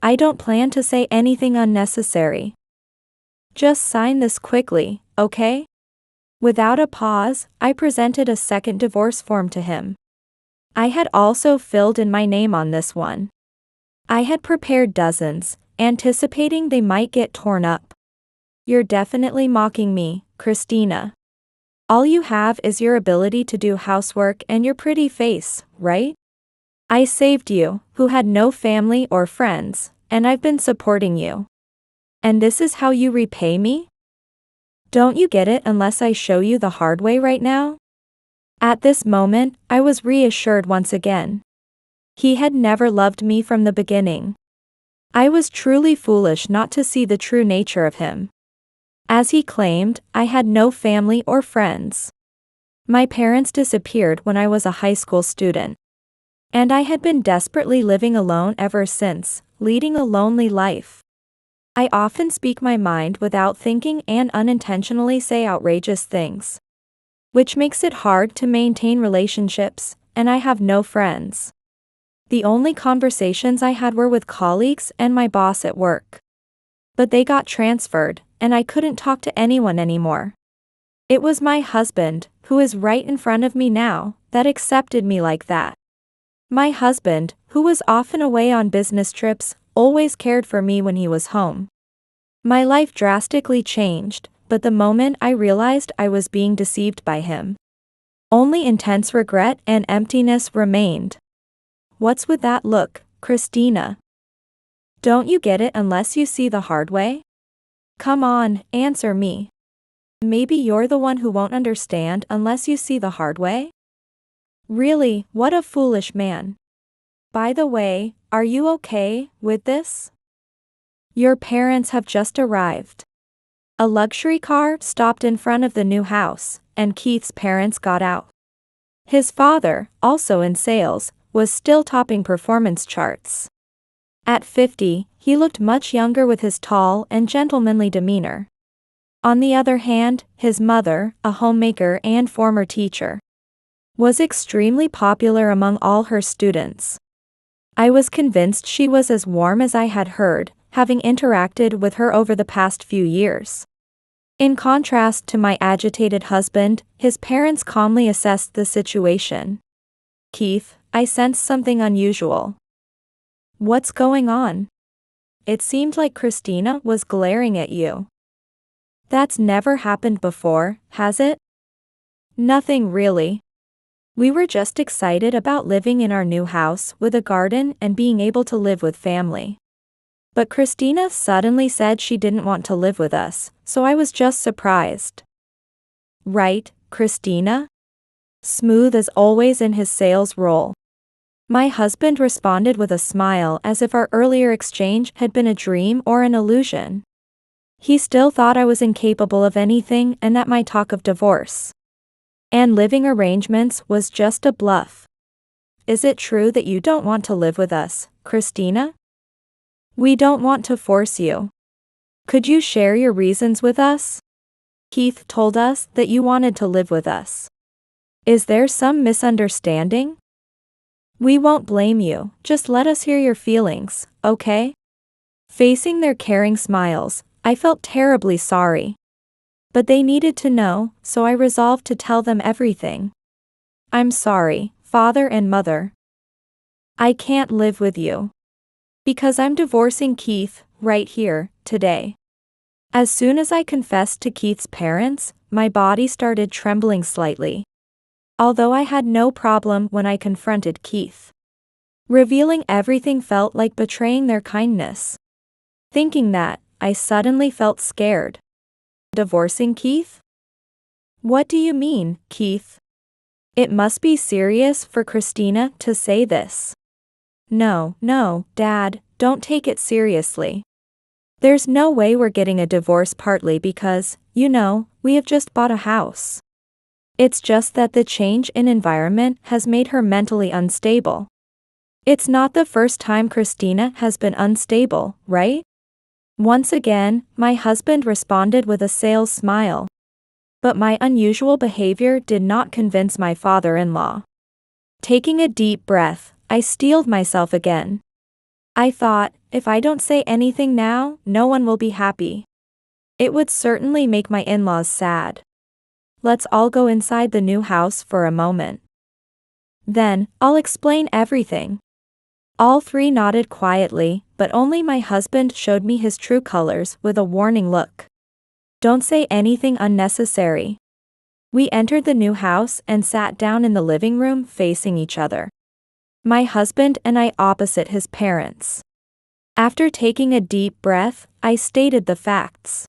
I don't plan to say anything unnecessary. Just sign this quickly, okay? Without a pause, I presented a second divorce form to him. I had also filled in my name on this one. I had prepared dozens, anticipating they might get torn up. You're definitely mocking me, Christina. All you have is your ability to do housework and your pretty face, right? I saved you, who had no family or friends, and I've been supporting you. And this is how you repay me? Don't you get it unless I show you the hard way right now? At this moment, I was reassured once again. He had never loved me from the beginning. I was truly foolish not to see the true nature of him. As he claimed, I had no family or friends. My parents disappeared when I was a high school student. And I had been desperately living alone ever since, leading a lonely life. I often speak my mind without thinking and unintentionally say outrageous things, which makes it hard to maintain relationships, and I have no friends. The only conversations I had were with colleagues and my boss at work. But they got transferred, and I couldn't talk to anyone anymore. It was my husband, who is right in front of me now, that accepted me like that. My husband, who was often away on business trips, always cared for me when he was home. My life drastically changed, but the moment I realized I was being deceived by him, only intense regret and emptiness remained. What's with that look, Christina? Don't you get it unless you see the hard way? Come on, answer me. Maybe you're the one who won't understand unless you see the hard way? Really, what a foolish man. By the way, are you okay with this? Your parents have just arrived. A luxury car stopped in front of the new house, and Keith's parents got out. His father, also in sales, was still topping performance charts. At 50, he looked much younger with his tall and gentlemanly demeanor. On the other hand, his mother, a homemaker and former teacher, was extremely popular among all her students. I was convinced she was as warm as I had heard, having interacted with her over the past few years. In contrast to my agitated husband, his parents calmly assessed the situation. Keith, I sensed something unusual. What's going on? It seemed like Christina was glaring at you. That's never happened before, has it? Nothing really. We were just excited about living in our new house with a garden and being able to live with family. But Christina suddenly said she didn't want to live with us, so I was just surprised. Right, Christina? Smooth as always in his sales role. My husband responded with a smile as if our earlier exchange had been a dream or an illusion. He still thought I was incapable of anything and that my talk of divorce and living arrangements was just a bluff. Is it true that you don't want to live with us, Christina? We don't want to force you. Could you share your reasons with us? Keith told us that you wanted to live with us. Is there some misunderstanding? We won't blame you, just let us hear your feelings, okay? Facing their caring smiles, I felt terribly sorry. But they needed to know, so I resolved to tell them everything. I'm sorry, Father and Mother. I can't live with you. Because I'm divorcing Keith, right here, today. As soon as I confessed to Keith's parents, my body started trembling slightly. Although I had no problem when I confronted Keith. Revealing everything felt like betraying their kindness. Thinking that, I suddenly felt scared. Divorcing Keith? What do you mean, Keith? It must be serious for Christina to say this. No, Dad, don't take it seriously. There's no way we're getting a divorce, partly because, we have just bought a house. It's just that the change in environment has made her mentally unstable. It's not the first time Christina has been unstable, right? Once again, my husband responded with a sales smile. But my unusual behavior did not convince my father-in-law. Taking a deep breath, I steeled myself again. I thought, if I don't say anything now, no one will be happy. It would certainly make my in-laws sad. Let's all go inside the new house for a moment. Then, I'll explain everything. All three nodded quietly, but only my husband showed me his true colors with a warning look. Don't say anything unnecessary. We entered the new house and sat down in the living room facing each other. My husband and I opposite his parents. After taking a deep breath, I stated the facts.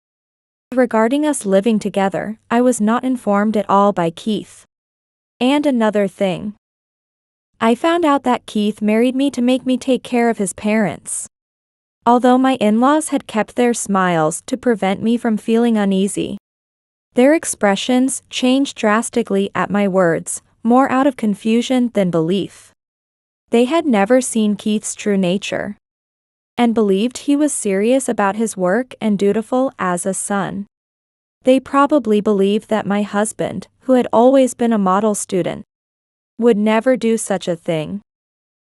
Regarding us living together, I was not informed at all by Keith. And another thing. I found out that Keith married me to make me take care of his parents. Although my in-laws had kept their smiles to prevent me from feeling uneasy, their expressions changed drastically at my words, more out of confusion than belief. They had never seen Keith's true nature, and believed he was serious about his work and dutiful as a son. They probably believed that my husband, who had always been a model student, would never do such a thing.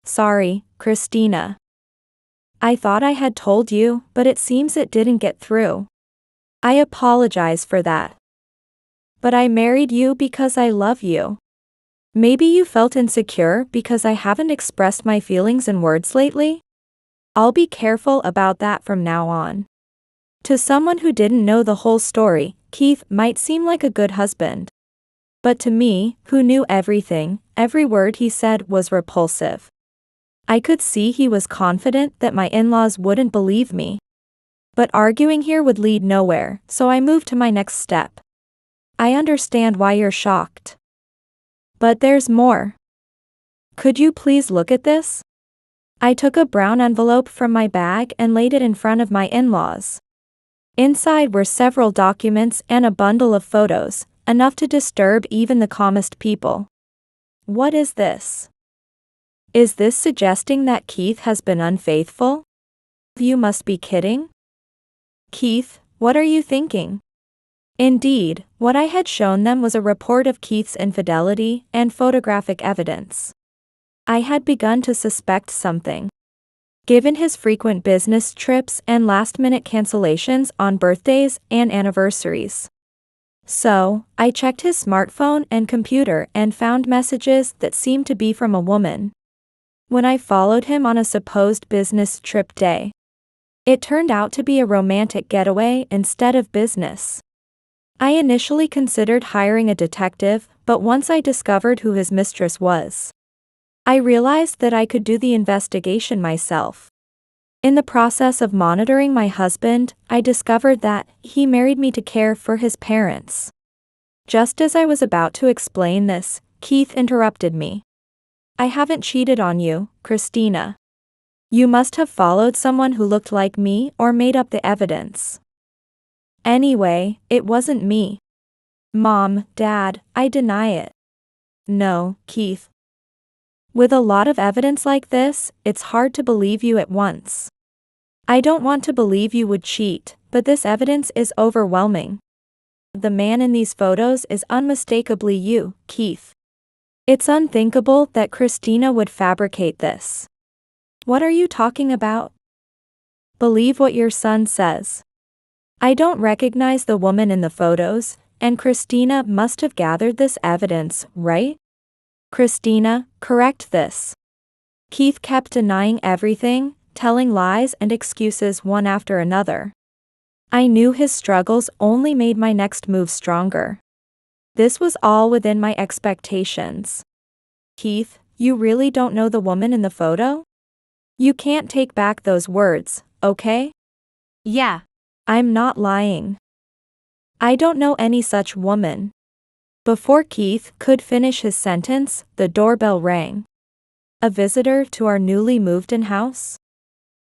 Sorry, Christina. I thought I had told you, but it seems it didn't get through. I apologize for that. But I married you because I love you. Maybe you felt insecure because I haven't expressed my feelings in words lately? I'll be careful about that from now on. To someone who didn't know the whole story, Keith might seem like a good husband. But to me, who knew everything, every word he said was repulsive. I could see he was confident that my in-laws wouldn't believe me. But arguing here would lead nowhere, so I moved to my next step. I understand why you're shocked. But there's more. Could you please look at this? I took a brown envelope from my bag and laid it in front of my in-laws. Inside were several documents and a bundle of photos, enough to disturb even the calmest people. What is this? Is this suggesting that Keith has been unfaithful? You must be kidding. Keith, what are you thinking? Indeed, what I had shown them was a report of Keith's infidelity and photographic evidence. I had begun to suspect something. Given his frequent business trips and last-minute cancellations on birthdays and anniversaries. So, I checked his smartphone and computer and found messages that seemed to be from a woman. When I followed him on a supposed business trip day, it turned out to be a romantic getaway instead of business. I initially considered hiring a detective, but once I discovered who his mistress was, I realized that I could do the investigation myself. In the process of monitoring my husband, I discovered that he married me to care for his parents. Just as I was about to explain this, Keith interrupted me. I haven't cheated on you, Christina. You must have followed someone who looked like me or made up the evidence. Anyway, it wasn't me. Mom, Dad, I deny it. No, Keith. With a lot of evidence like this, it's hard to believe you at once. I don't want to believe you would cheat, but this evidence is overwhelming. The man in these photos is unmistakably you, Keith. It's unthinkable that Christina would fabricate this. What are you talking about? Believe what your son says. I don't recognize the woman in the photos, and Christina must have gathered this evidence, right? Christina, correct this. Keith kept denying everything, telling lies and excuses one after another. I knew his struggles only made my next move stronger. This was all within my expectations. Keith, you really don't know the woman in the photo? You can't take back those words, okay? Yeah. I'm not lying. I don't know any such woman. Before Keith could finish his sentence, the doorbell rang. A visitor to our newly moved-in house?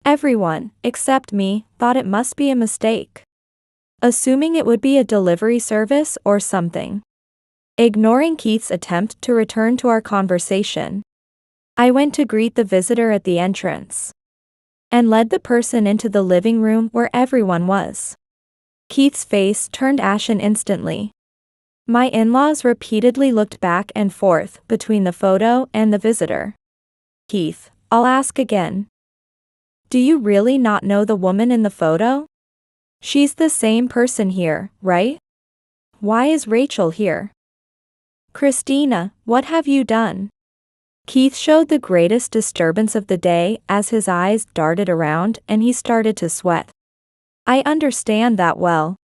Everyone, except me, thought it must be a mistake, assuming it would be a delivery service or something. Ignoring Keith's attempt to return to our conversation, I went to greet the visitor at the entrance and led the person into the living room where everyone was. Keith's face turned ashen instantly. My in-laws repeatedly looked back and forth between the photo and the visitor. Keith, I'll ask again. Do you really not know the woman in the photo? She's the same person here, right? Why is Rachel here? Christina, what have you done? Keith showed the greatest disturbance of the day as his eyes darted around and he started to sweat. I understand that well.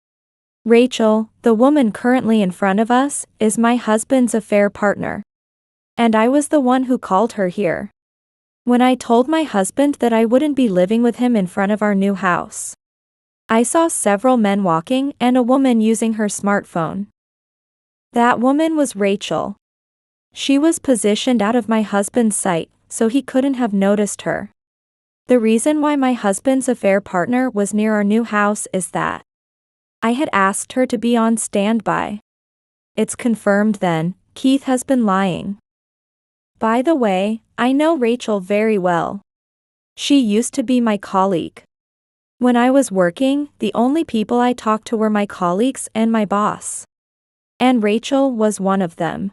Rachel, the woman currently in front of us, is my husband's affair partner. And I was the one who called her here. When I told my husband that I wouldn't be living with him in front of our new house, I saw several men walking and a woman using her smartphone. That woman was Rachel. She was positioned out of my husband's sight, so he couldn't have noticed her. The reason why my husband's affair partner was near our new house is that I had asked her to be on standby. It's confirmed then, Keith has been lying. By the way, I know Rachel very well. She used to be my colleague. When I was working, the only people I talked to were my colleagues and my boss. And Rachel was one of them.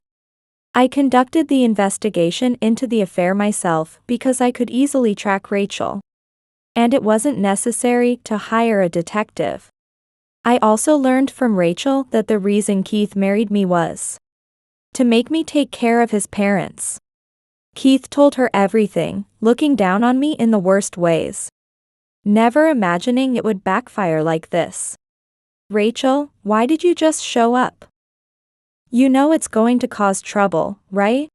I conducted the investigation into the affair myself because I could easily track Rachel. And it wasn't necessary to hire a detective. I also learned from Rachel that the reason Keith married me was to make me take care of his parents. Keith told her everything, looking down on me in the worst ways. Never imagining it would backfire like this. Rachel, why did you just show up? You know it's going to cause trouble, right?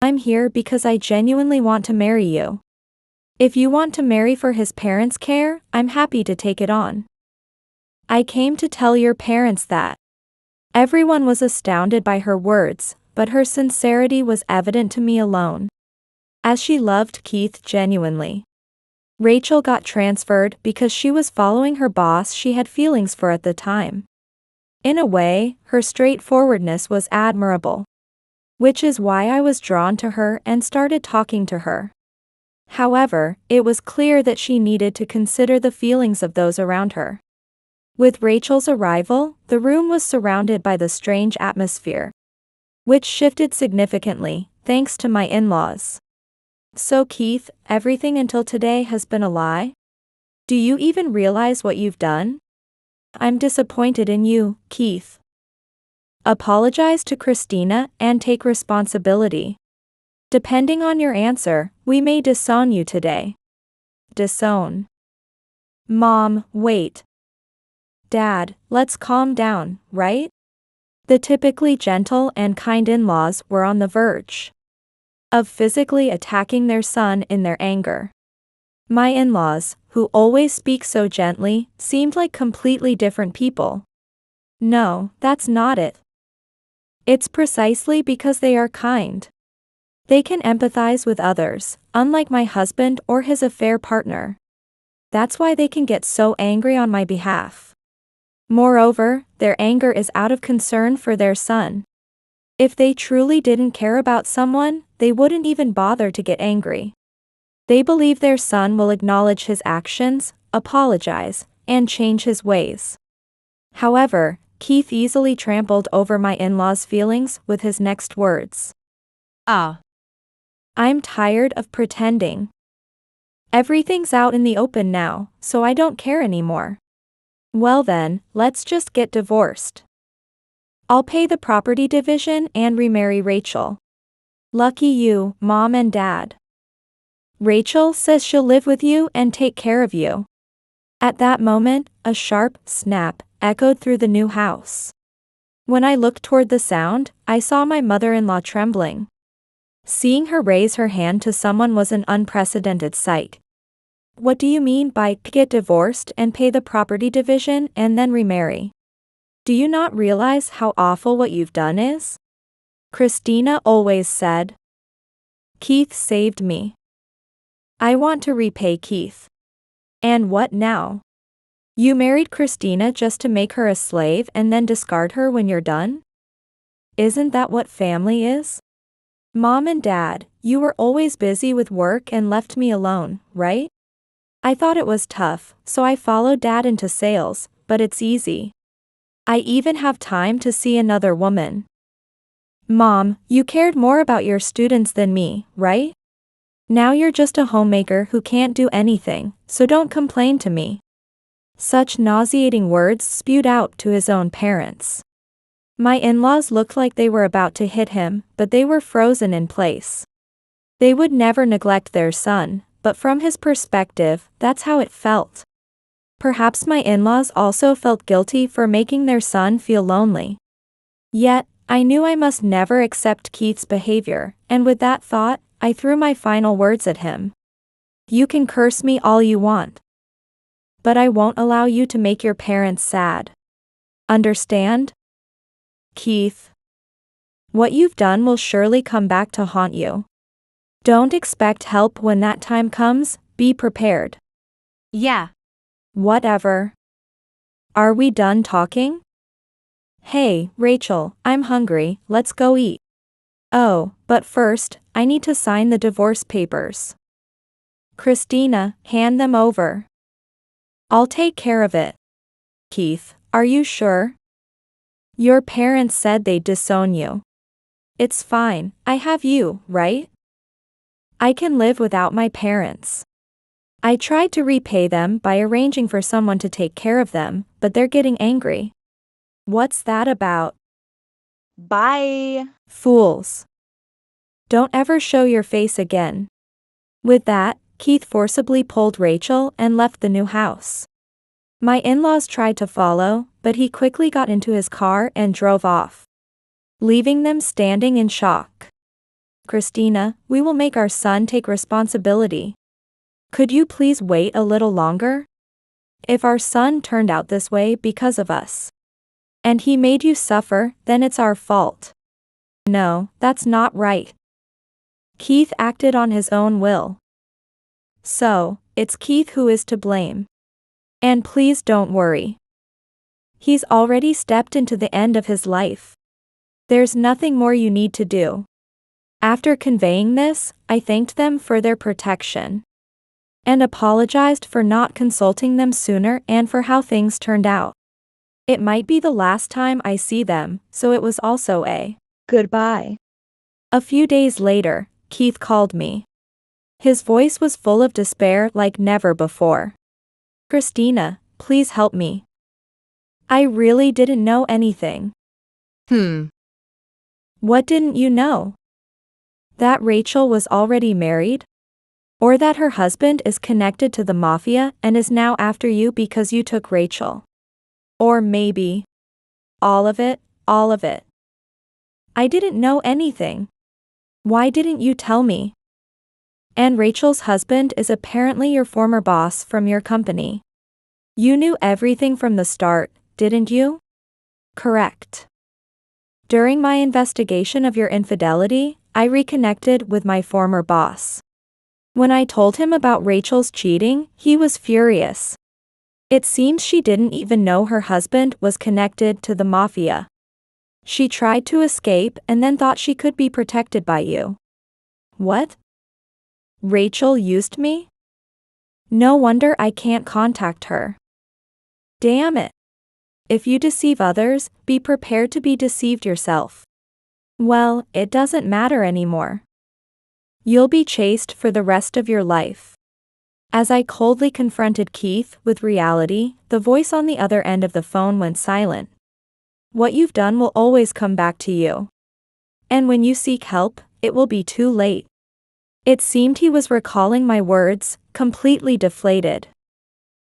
I'm here because I genuinely want to marry you. If you want to marry for his parents' care, I'm happy to take it on. I came to tell your parents that. Everyone was astounded by her words, but her sincerity was evident to me alone, as she loved Keith genuinely. Rachel got transferred because she was following her boss she had feelings for at the time. In a way, her straightforwardness was admirable. Which is why I was drawn to her and started talking to her. However, it was clear that she needed to consider the feelings of those around her. With Rachel's arrival, the room was surrounded by the strange atmosphere, which shifted significantly, thanks to my in-laws. So Keith, everything until today has been a lie? Do you even realize what you've done? I'm disappointed in you, Keith. Apologize to Christina and take responsibility. Depending on your answer, we may disown you today. Disown. Mom, wait. Dad, let's calm down, right? The typically gentle and kind in-laws were on the verge of physically attacking their son in their anger. My in-laws, who always speak so gently, seemed like completely different people. No, that's not it. It's precisely because they are kind. They can empathize with others, unlike my husband or his affair partner. That's why they can get so angry on my behalf. Moreover, their anger is out of concern for their son. If they truly didn't care about someone, they wouldn't even bother to get angry. They believe their son will acknowledge his actions, apologize, and change his ways. However, Keith easily trampled over my in-laws' feelings with his next words. I'm tired of pretending. Everything's out in the open now, so I don't care anymore. Well then, let's just get divorced. I'll pay the property division and remarry Rachel. Lucky you, Mom and Dad. Rachel says she'll live with you and take care of you. At that moment, a sharp snap echoed through the new house. When I looked toward the sound, I saw my mother-in-law trembling. Seeing her raise her hand to someone was an unprecedented sight. What do you mean by get divorced and pay the property division and then remarry? Do you not realize how awful what you've done is? Christina always said. Keith saved me. I want to repay Keith. And what now? You married Christina just to make her a slave and then discard her when you're done? Isn't that what family is? Mom and Dad, you were always busy with work and left me alone, right? I thought it was tough, so I followed Dad into sales, but it's easy. I even have time to see another woman. Mom, you cared more about your students than me, right? Now you're just a homemaker who can't do anything, so don't complain to me. Such nauseating words spewed out to his own parents. My in-laws looked like they were about to hit him, but they were frozen in place. They would never neglect their son, but from his perspective, that's how it felt. Perhaps my in-laws also felt guilty for making their son feel lonely. Yet, I knew I must never accept Keith's behavior, and with that thought, I threw my final words at him. You can curse me all you want. But I won't allow you to make your parents sad. Understand? Keith. What you've done will surely come back to haunt you. Don't expect help when that time comes, be prepared. Yeah. Whatever. Are we done talking? Hey, Rachel, I'm hungry, let's go eat. Oh, but first, I need to sign the divorce papers. Christina, hand them over. I'll take care of it. Keith, are you sure? Your parents said they'd disown you. It's fine, I have you, right? I can live without my parents. I tried to repay them by arranging for someone to take care of them, but they're getting angry. What's that about? Bye. Fools. Don't ever show your face again. With that, Keith forcibly pulled Rachel and left the new house. My in-laws tried to follow, but he quickly got into his car and drove off, leaving them standing in shock. Christina, we will make our son take responsibility. Could you please wait a little longer? If our son turned out this way because of us, and he made you suffer, then it's our fault. No, that's not right. Keith acted on his own will. So, it's Keith who is to blame. And please don't worry. He's already stepped into the end of his life. There's nothing more you need to do. After conveying this, I thanked them for their protection and apologized for not consulting them sooner and for how things turned out. It might be the last time I see them, so it was also a goodbye. A few days later, Keith called me. His voice was full of despair like never before. Christina, please help me. I really didn't know anything. What didn't you know? That Rachel was already married? Or that her husband is connected to the mafia and is now after you because you took Rachel? Or maybe all of it, all of it. I didn't know anything. Why didn't you tell me? And Rachel's husband is apparently your former boss from your company. You knew everything from the start, didn't you? Correct. During my investigation of your infidelity, I reconnected with my former boss. When I told him about Rachel's cheating, he was furious. It seems she didn't even know her husband was connected to the mafia. She tried to escape and then thought she could be protected by you. What? Rachel used me? No wonder I can't contact her. Damn it. If you deceive others, be prepared to be deceived yourself. Well, it doesn't matter anymore. You'll be chased for the rest of your life. As I coldly confronted Keith with reality, the voice on the other end of the phone went silent. What you've done will always come back to you. And when you seek help, it will be too late. It seemed he was recalling my words, completely deflated.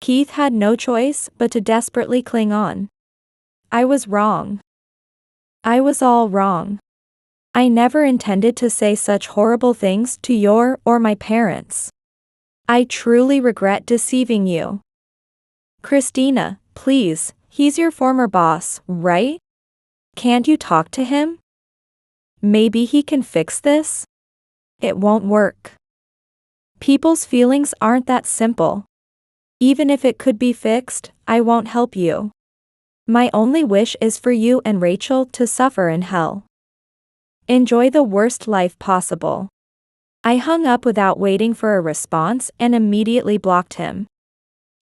Keith had no choice but to desperately cling on. I was wrong. I was all wrong. I never intended to say such horrible things to your or my parents. I truly regret deceiving you. Christina, please, He's your former boss, right? Can't you talk to him? Maybe he can fix this? It won't work. People's feelings aren't that simple. Even if it could be fixed, I won't help you. My only wish is for you and Rachel to suffer in hell. Enjoy the worst life possible. I hung up without waiting for a response and immediately blocked him.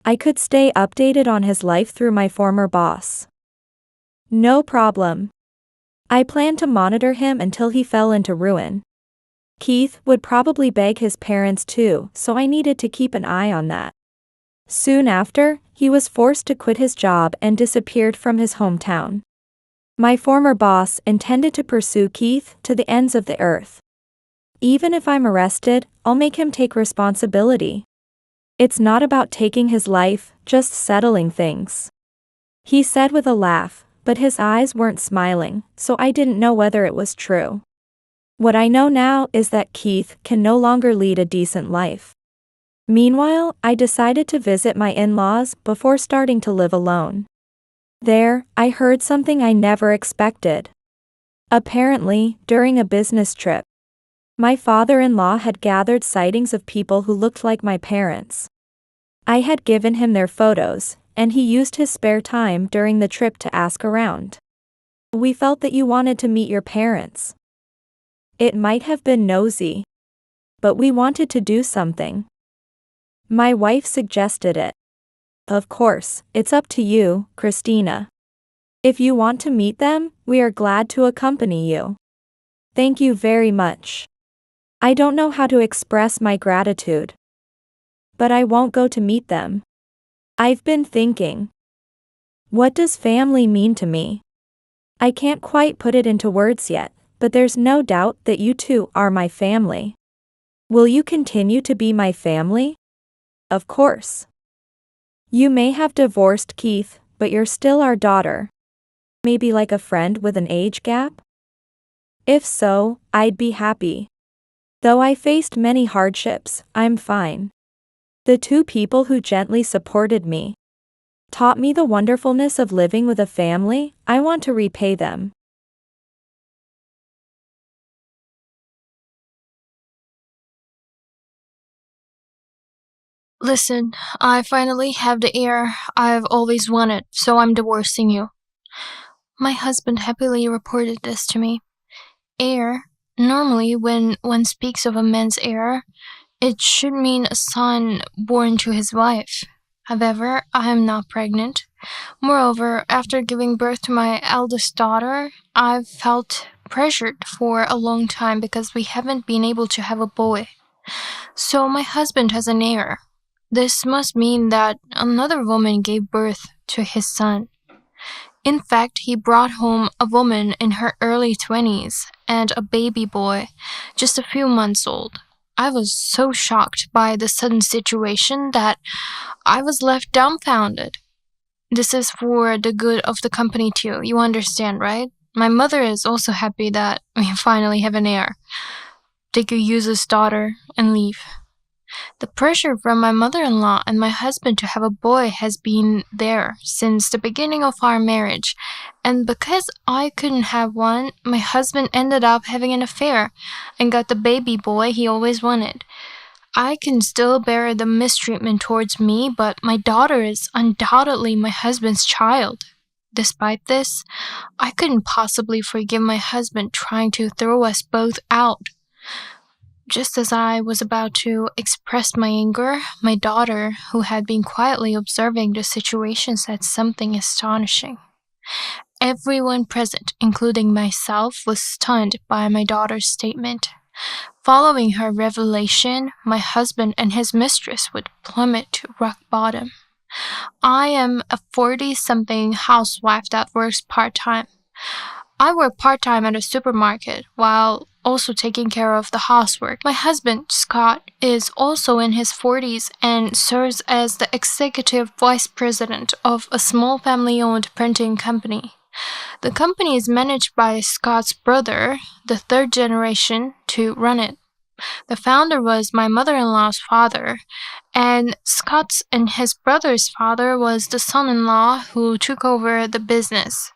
I could stay updated on his life through my former boss. No problem. I planned to monitor him until he fell into ruin. Keith would probably beg his parents too, so I needed to keep an eye on that. Soon after, he was forced to quit his job and disappeared from his hometown. My former boss intended to pursue Keith to the ends of the earth. Even if I'm arrested, I'll make him take responsibility. It's not about taking his life, just settling things. He said with a laugh, but his eyes weren't smiling, so I didn't know whether it was true. What I know now is that Keith can no longer lead a decent life. Meanwhile, I decided to visit my in-laws before starting to live alone. There, I heard something I never expected. Apparently, during a business trip, my father-in-law had gathered sightings of people who looked like my parents. I had given him their photos, and he used his spare time during the trip to ask around. We felt that you wanted to meet your parents. It might have been nosy, but we wanted to do something. My wife suggested it. Of course, it's up to you, Christina. If you want to meet them, we are glad to accompany you. Thank you very much. I don't know how to express my gratitude. But I won't go to meet them. I've been thinking. What does family mean to me? I can't quite put it into words yet, but there's no doubt that you two are my family. Will you continue to be my family? Of course. You may have divorced Keith, but you're still our daughter. Maybe like a friend with an age gap? If so, I'd be happy. Though I faced many hardships, I'm fine. The two people who gently supported me taught me the wonderfulness of living with a family. I want to repay them. Listen, I finally have the heir I've always wanted, so I'm divorcing you. My husband happily reported this to me. Heir, normally when one speaks of a man's heir, it should mean a son born to his wife. However, I am not pregnant. Moreover, after giving birth to my eldest daughter, I've felt pressured for a long time because we haven't been able to have a boy. So my husband has an heir. This must mean that another woman gave birth to his son. In fact, he brought home a woman in her early 20s and a baby boy, just a few months old. I was so shocked by the sudden situation that I was left dumbfounded. This is for the good of the company too, you understand, right? My mother is also happy that we finally have an heir. They could use his daughter and leave. The pressure from my mother-in-law and my husband to have a boy has been there since the beginning of our marriage, and because I couldn't have one, my husband ended up having an affair and got the baby boy he always wanted. I can still bear the mistreatment towards me, but my daughter is undoubtedly my husband's child. Despite this, I couldn't possibly forgive my husband trying to throw us both out. Just as I was about to express my anger, my daughter, who had been quietly observing the situation, said something astonishing. Everyone present, including myself, was stunned by my daughter's statement. Following her revelation, my husband and his mistress would plummet to rock bottom. I am a 40-something housewife that works part-time. I work part-time at a supermarket while also taking care of the housework. My husband, Scott, is also in his 40s and serves as the executive vice president of a small family-owned printing company. The company is managed by Scott's brother, the third generation, to run it. The founder was my mother-in-law's father, and Scott's and his brother's father was the son-in-law who took over the business.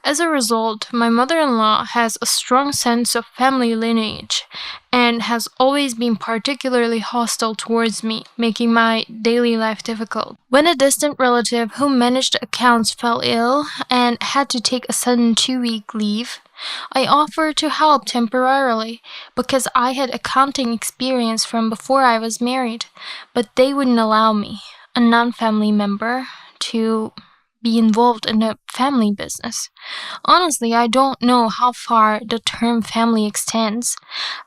As a result, my mother-in-law has a strong sense of family lineage and has always been particularly hostile towards me, making my daily life difficult. When a distant relative who managed accounts fell ill and had to take a sudden 2-week leave, I offered to help temporarily because I had accounting experience from before I was married, but they wouldn't allow me, a non-family member, to be involved in a family business. Honestly, I don't know how far the term family extends.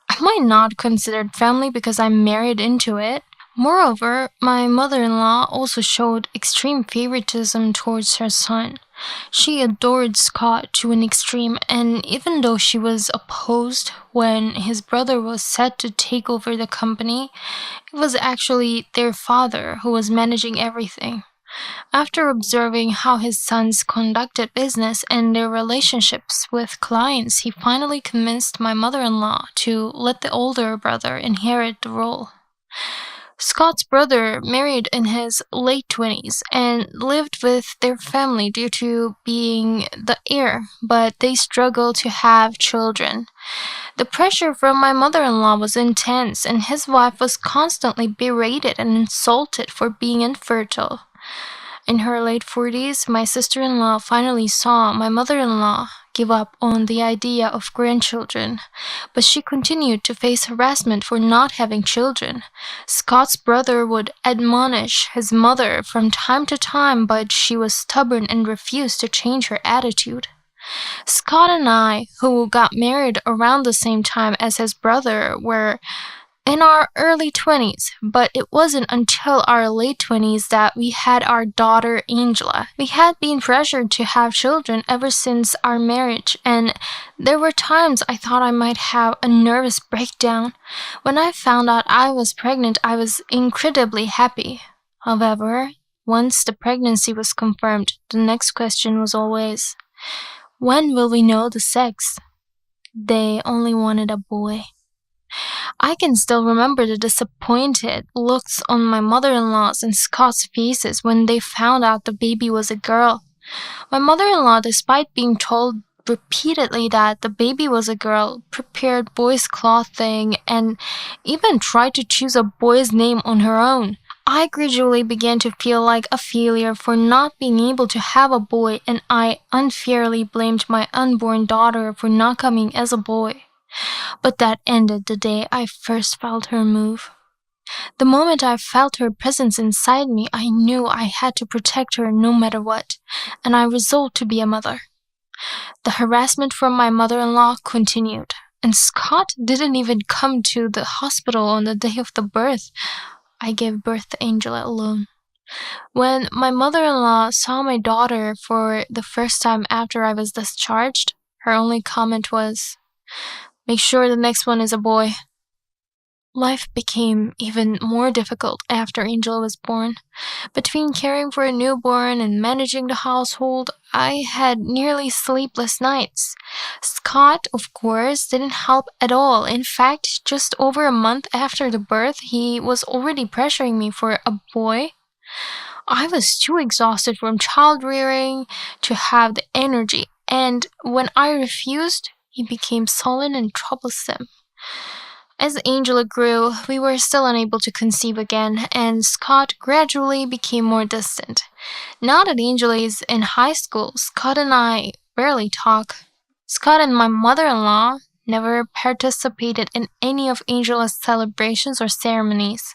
Am I not considered family because I'm married into it? Moreover, my mother-in-law also showed extreme favoritism towards her son. She adored Scott to an extreme, and even though she was opposed when his brother was set to take over the company, it was actually their father who was managing everything. After observing how his sons conducted business and their relationships with clients, he finally convinced my mother-in-law to let the older brother inherit the role. Scott's brother married in his late 20s and lived with their family due to being the heir, but they struggled to have children. The pressure from my mother-in-law was intense, and his wife was constantly berated and insulted for being infertile. In her late 40s, my sister-in-law finally saw my mother-in-law give up on the idea of grandchildren, but she continued to face harassment for not having children. Scott's brother would admonish his mother from time to time, but she was stubborn and refused to change her attitude. Scott and I, who got married around the same time as his brother, were in our early 20s, but it wasn't until our late 20s that we had our daughter Angela. We had been pressured to have children ever since our marriage, and there were times I thought I might have a nervous breakdown. When I found out I was pregnant, I was incredibly happy. However, once the pregnancy was confirmed, the next question was always, when will we know the sex? They only wanted a boy. I can still remember the disappointed looks on my mother-in-law's and Scott's faces when they found out the baby was a girl. My mother-in-law, despite being told repeatedly that the baby was a girl, prepared boys' clothing and even tried to choose a boy's name on her own. I gradually began to feel like a failure for not being able to have a boy, and I unfairly blamed my unborn daughter for not coming as a boy. But that ended the day I first felt her move. The moment I felt her presence inside me, I knew I had to protect her no matter what, and I resolved to be a mother. The harassment from my mother-in-law continued, and Scott didn't even come to the hospital on the day of the birth. I gave birth to Angela alone. When my mother-in-law saw my daughter for the first time after I was discharged, her only comment was, "Make sure the next one is a boy." Life became even more difficult after Angela was born. Between caring for a newborn and managing the household, I had nearly sleepless nights. Scott, of course, didn't help at all. In fact, just over a month after the birth, he was already pressuring me for a boy. I was too exhausted from child rearing to have the energy, and when I refused, he became sullen and troublesome. As Angela grew, we were still unable to conceive again, and Scott gradually became more distant. Now that Angela is in high school, Scott and I barely talk. Scott and my mother-in-law never participated in any of Angela's celebrations or ceremonies.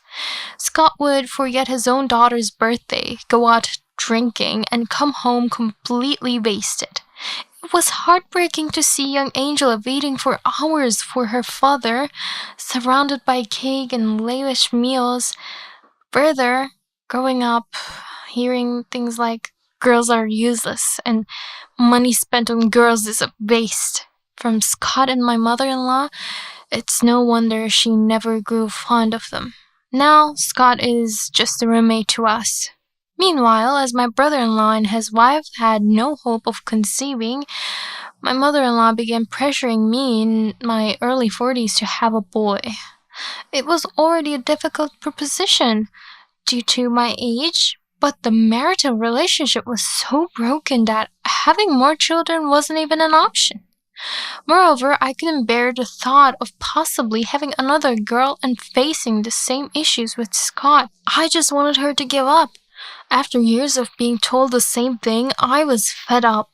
Scott would forget his own daughter's birthday, go out drinking, and come home completely wasted. It was heartbreaking to see young Angela waiting for hours for her father, surrounded by cake and lavish meals. Further, growing up, hearing things like girls are useless and money spent on girls is a waste from Scott and my mother-in-law, it's no wonder she never grew fond of them. Now, Scott is just a roommate to us. Meanwhile, as my brother-in-law and his wife had no hope of conceiving, my mother-in-law began pressuring me in my early 40s to have a boy. It was already a difficult proposition due to my age, but the marital relationship was so broken that having more children wasn't even an option. Moreover, I couldn't bear the thought of possibly having another girl and facing the same issues with Scott. I just wanted her to give up. After years of being told the same thing, I was fed up.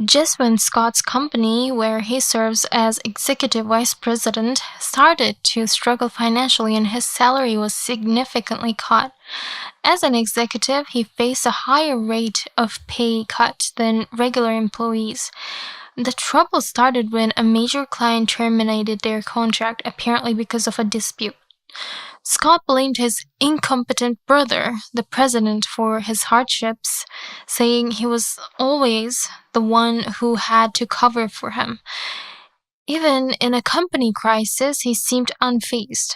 Just when Scott's company, where he serves as executive vice president, started to struggle financially and his salary was significantly cut. As an executive, he faced a higher rate of pay cut than regular employees. The trouble started when a major client terminated their contract, apparently because of a dispute. Scott blamed his incompetent brother, the president, for his hardships, saying he was always the one who had to cover for him. Even in a company crisis, he seemed unfazed.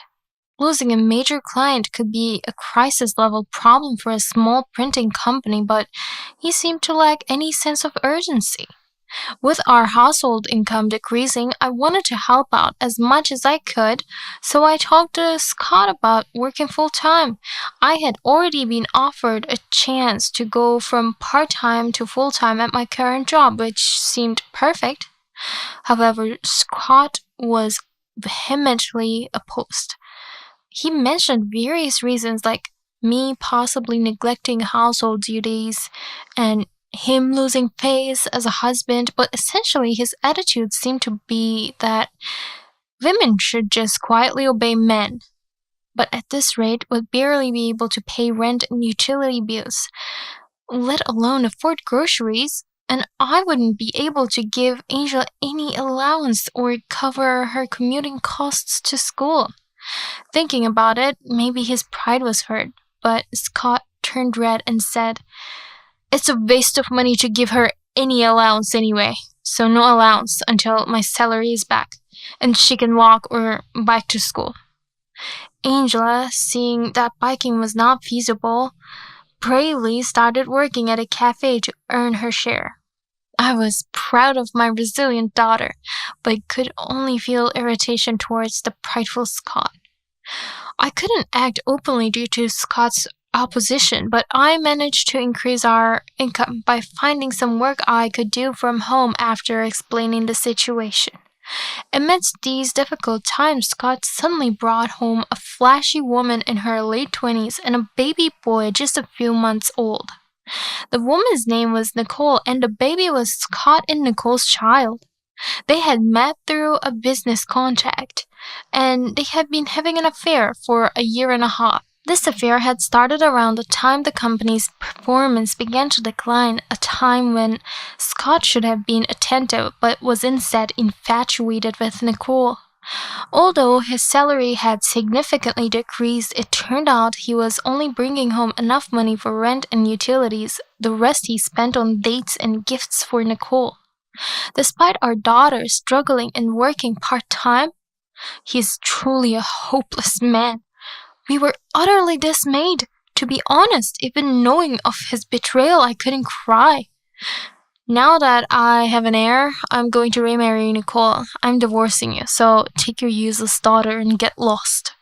Losing a major client could be a crisis-level problem for a small printing company, but he seemed to lack any sense of urgency. With our household income decreasing, I wanted to help out as much as I could, so I talked to Scott about working full-time. I had already been offered a chance to go from part-time to full-time at my current job, which seemed perfect. However, Scott was vehemently opposed. He mentioned various reasons like me possibly neglecting household duties and him losing face as a husband, but essentially his attitude seemed to be that women should just quietly obey men, but at this rate would barely be able to pay rent and utility bills, let alone afford groceries, and I wouldn't be able to give Angel any allowance or cover her commuting costs to school. Thinking about it, maybe his pride was hurt, but Scott turned red and said, "It's a waste of money to give her any allowance anyway, so no allowance until my salary is back, and she can walk or bike to school." Angela, seeing that biking was not feasible, bravely started working at a cafe to earn her share. I was proud of my resilient daughter, but could only feel irritation towards the prideful Scott. I couldn't act openly due to Scott's opposition, but I managed to increase our income by finding some work I could do from home after explaining the situation. Amidst these difficult times, Scott suddenly brought home a flashy woman in her late 20s and a baby boy just a few months old. The woman's name was Nicole, and the baby was Scott and Nicole's child. They had met through a business contact, and they had been having an affair for a year and a half. This affair had started around the time the company's performance began to decline, a time when Scott should have been attentive but was instead infatuated with Nicole. Although his salary had significantly decreased, it turned out he was only bringing home enough money for rent and utilities. The rest he spent on dates and gifts for Nicole. Despite our daughter struggling and working part-time, he is truly a hopeless man. We were utterly dismayed. To be honest, even knowing of his betrayal, I couldn't cry. Now that I have an heir, I'm going to remarry Nicole. I'm divorcing you, so take your useless daughter and get lost.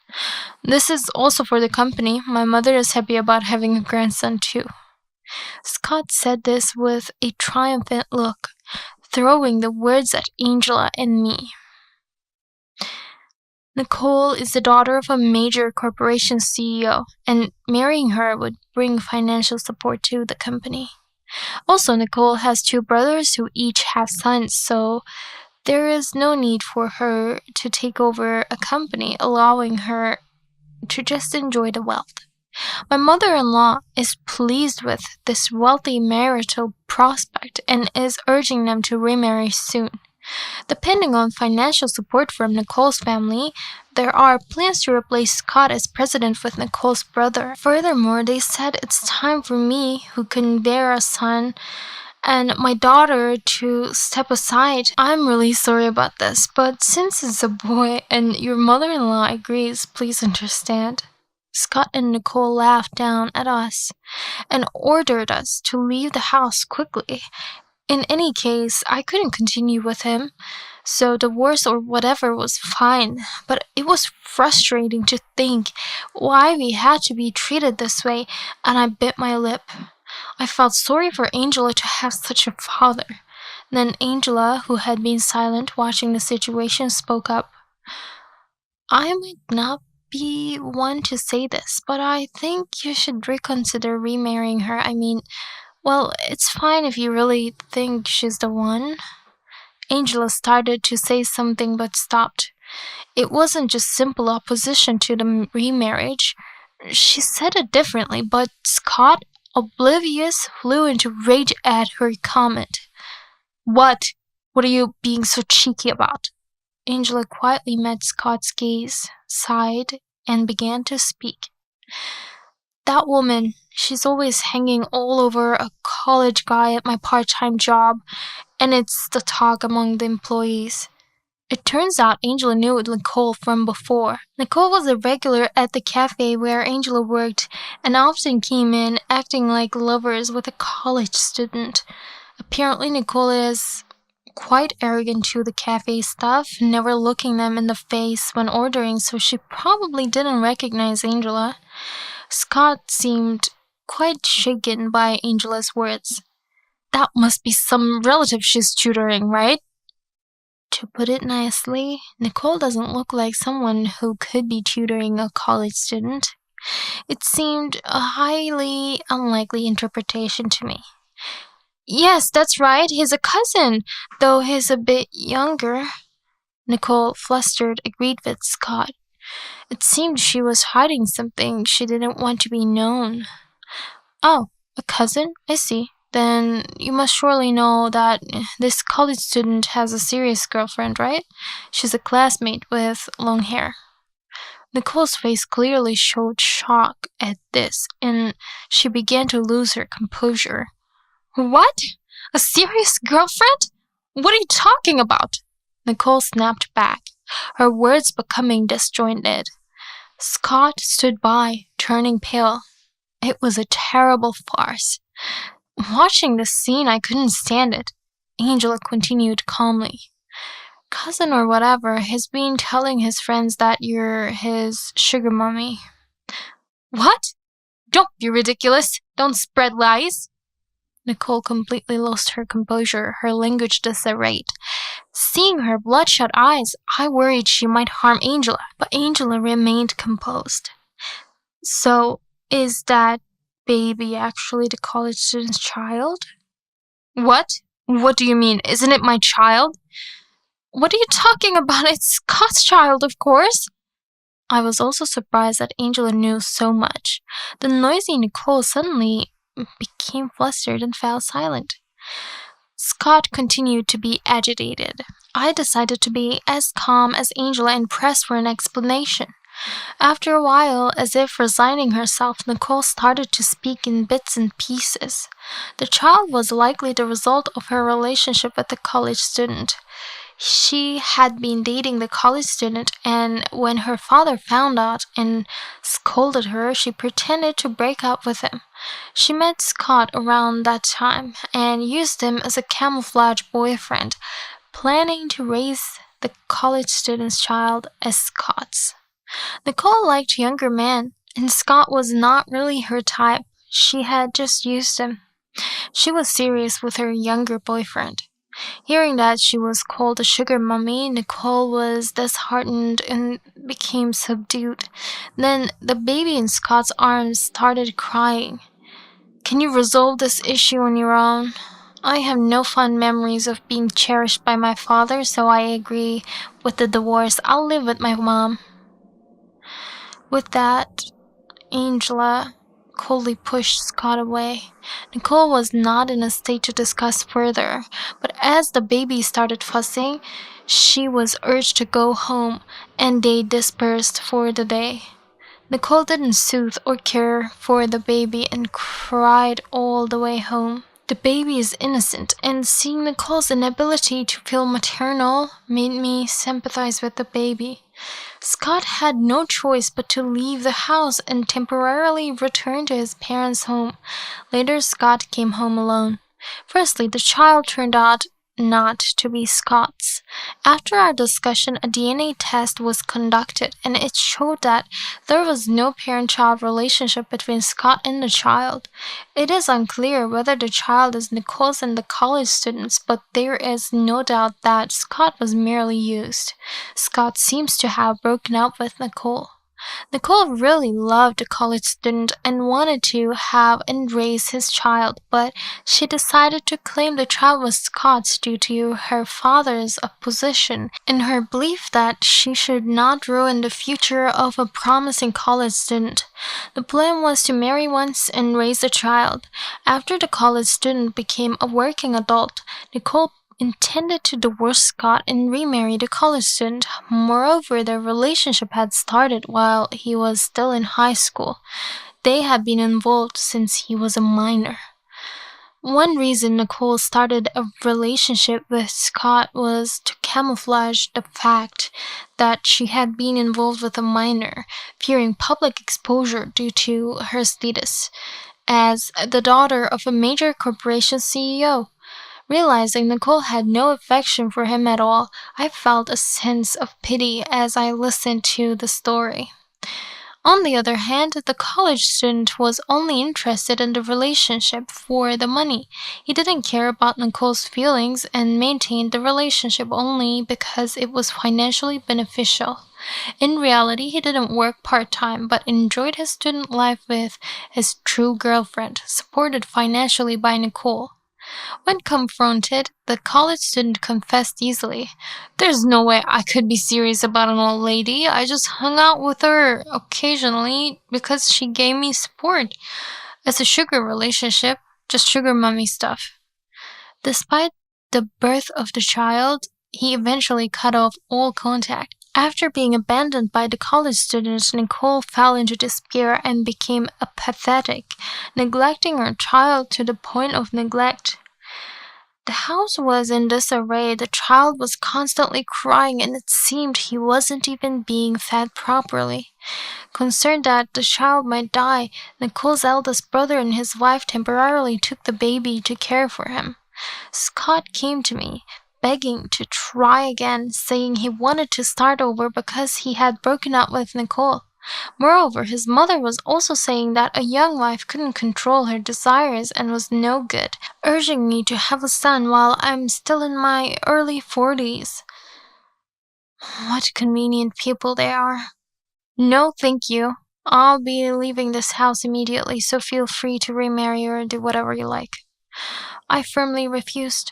This is also for the company. My mother is happy about having a grandson too. Scott said this with a triumphant look, throwing the words at Angela and me. Nicole is the daughter of a major corporation CEO, and marrying her would bring financial support to the company. Also, Nicole has 2 brothers who each have sons, so there is no need for her to take over a company, allowing her to just enjoy the wealth. My mother-in-law is pleased with this wealthy marital prospect and is urging them to remarry soon. Depending on financial support from Nicole's family, there are plans to replace Scott as president with Nicole's brother. Furthermore, they said it's time for me, who couldn't bear a son, and my daughter to step aside. I'm really sorry about this, but since it's a boy and your mother-in-law agrees, please understand. Scott and Nicole laughed down at us and ordered us to leave the house quickly. In any case, I couldn't continue with him, So divorce or whatever was fine, but it was frustrating to think why we had to be treated this way, and I bit my lip. I felt sorry for Angela to have such a father. Then Angela, who had been silent watching the situation, spoke up. I might not be one to say this, but I think you should reconsider remarrying her. Well, it's fine if you really think she's the one. Angela started to say something but stopped. It wasn't just simple opposition to the remarriage. She said it differently, but Scott, oblivious, flew into rage at her comment. What? What are you being so cheeky about? Angela quietly met Scott's gaze, sighed, and began to speak. That woman, she's always hanging all over a college guy at my part-time job, and it's the talk among the employees. It turns out Angela knew Nicole from before. Nicole was a regular at the cafe where Angela worked and often came in acting like lovers with a college student. Apparently Nicole is quite arrogant to the cafe staff, never looking them in the face when ordering, so she probably didn't recognize Angela. Scott seemed quite shaken by Angela's words. That must be some relative she's tutoring, right? To put it nicely, Nicole doesn't look like someone who could be tutoring a college student. It seemed a highly unlikely interpretation to me. Yes, that's right, he's a cousin, though he's a bit younger. Nicole, flustered, agreed with Scott. It seemed she was hiding something she didn't want to be known. Oh, a cousin? I see. Then you must surely know that this college student has a serious girlfriend, right? She's a classmate with long hair. Nicole's face clearly showed shock at this, and she began to lose her composure. What? A serious girlfriend? What are you talking about? Nicole snapped back, her words becoming disjointed. Scott stood by, turning pale. It was a terrible farce. Watching this scene, I couldn't stand it. Angela continued calmly. Cousin or whatever has been telling his friends that you're his sugar mummy. What? Don't be ridiculous. Don't spread lies. Nicole completely lost her composure, her language disarrayed. Seeing her bloodshot eyes, I worried she might harm Angela, but Angela remained composed. So, is that baby actually the college student's child? What? What do you mean? Isn't it my child? What are you talking about? It's Scott's child, of course. I was also surprised that Angela knew so much. The noisy Nicole suddenly became flustered and fell silent. Scott continued to be agitated. I decided to be as calm as Angela and pressed for an explanation. After a while, as if resigning herself, Nicole started to speak in bits and pieces. The child was likely the result of her relationship with the college student. She had been dating the college student, and when her father found out and scolded her, she pretended to break up with him. She met Scott around that time and used him as a camouflage boyfriend, planning to raise the college student's child as Scott's. Nicole liked younger men, and Scott was not really her type. She had just used him. She was serious with her younger boyfriend. Hearing that she was called a sugar mummy, Nicole was disheartened and became subdued. Then the baby in Scott's arms started crying. Can you resolve this issue on your own? I have no fond memories of being cherished by my father, so I agree with the divorce. I'll live with my mom. With that, Angela coldly pushed Scott away. Nicole was not in a state to discuss further, but as the baby started fussing, she was urged to go home, and they dispersed for the day. Nicole didn't soothe or care for the baby and cried all the way home. The baby is innocent, and seeing Nicole's inability to feel maternal made me sympathize with the baby. Scott had no choice but to leave the house and temporarily return to his parents' home. Later, Scott came home alone. Firstly, the child turned out not to be Scott's. After our discussion, a DNA test was conducted, and it showed that there was no parent-child relationship between Scott and the child. It is unclear whether the child is Nicole's and the college student's, but there is no doubt that Scott was merely used. Scott seems to have broken up with Nicole. Nicole really loved the college student and wanted to have and raise his child, but she decided to claim the child was Scott's due to her father's opposition and her belief that she should not ruin the future of a promising college student. The plan was to marry once and raise a child. After the college student became a working adult, Nicole intended to divorce Scott and remarry the college student. Moreover, their relationship had started while he was still in high school. They had been involved since he was a minor. One reason Nicole started a relationship with Scott was to camouflage the fact that she had been involved with a minor, fearing public exposure due to her status as the daughter of a major corporation CEO. Realizing Nicole had no affection for him at all, I felt a sense of pity as I listened to the story. On the other hand, the college student was only interested in the relationship for the money. He didn't care about Nicole's feelings and maintained the relationship only because it was financially beneficial. In reality, he didn't work part-time but enjoyed his student life with his true girlfriend, supported financially by Nicole. When confronted, the college student confessed easily. "There's no way I could be serious about an old lady. I just hung out with her occasionally because she gave me support. It's a sugar relationship, just sugar mummy stuff." Despite the birth of the child, he eventually cut off all contact. After being abandoned by the college students, Nicole fell into despair and became apathetic, neglecting her child to the point of neglect. The house was in disarray. The child was constantly crying, and it seemed he wasn't even being fed properly. Concerned that the child might die, Nicole's eldest brother and his wife temporarily took the baby to care for him. Scott came to me, begging to try again, saying he wanted to start over because he had broken up with Nicole. Moreover, his mother was also saying that a young wife couldn't control her desires and was no good, urging me to have a son while I'm still in my early 40s. What convenient people they are. "No, thank you. I'll be leaving this house immediately, so feel free to remarry or do whatever you like." I firmly refused.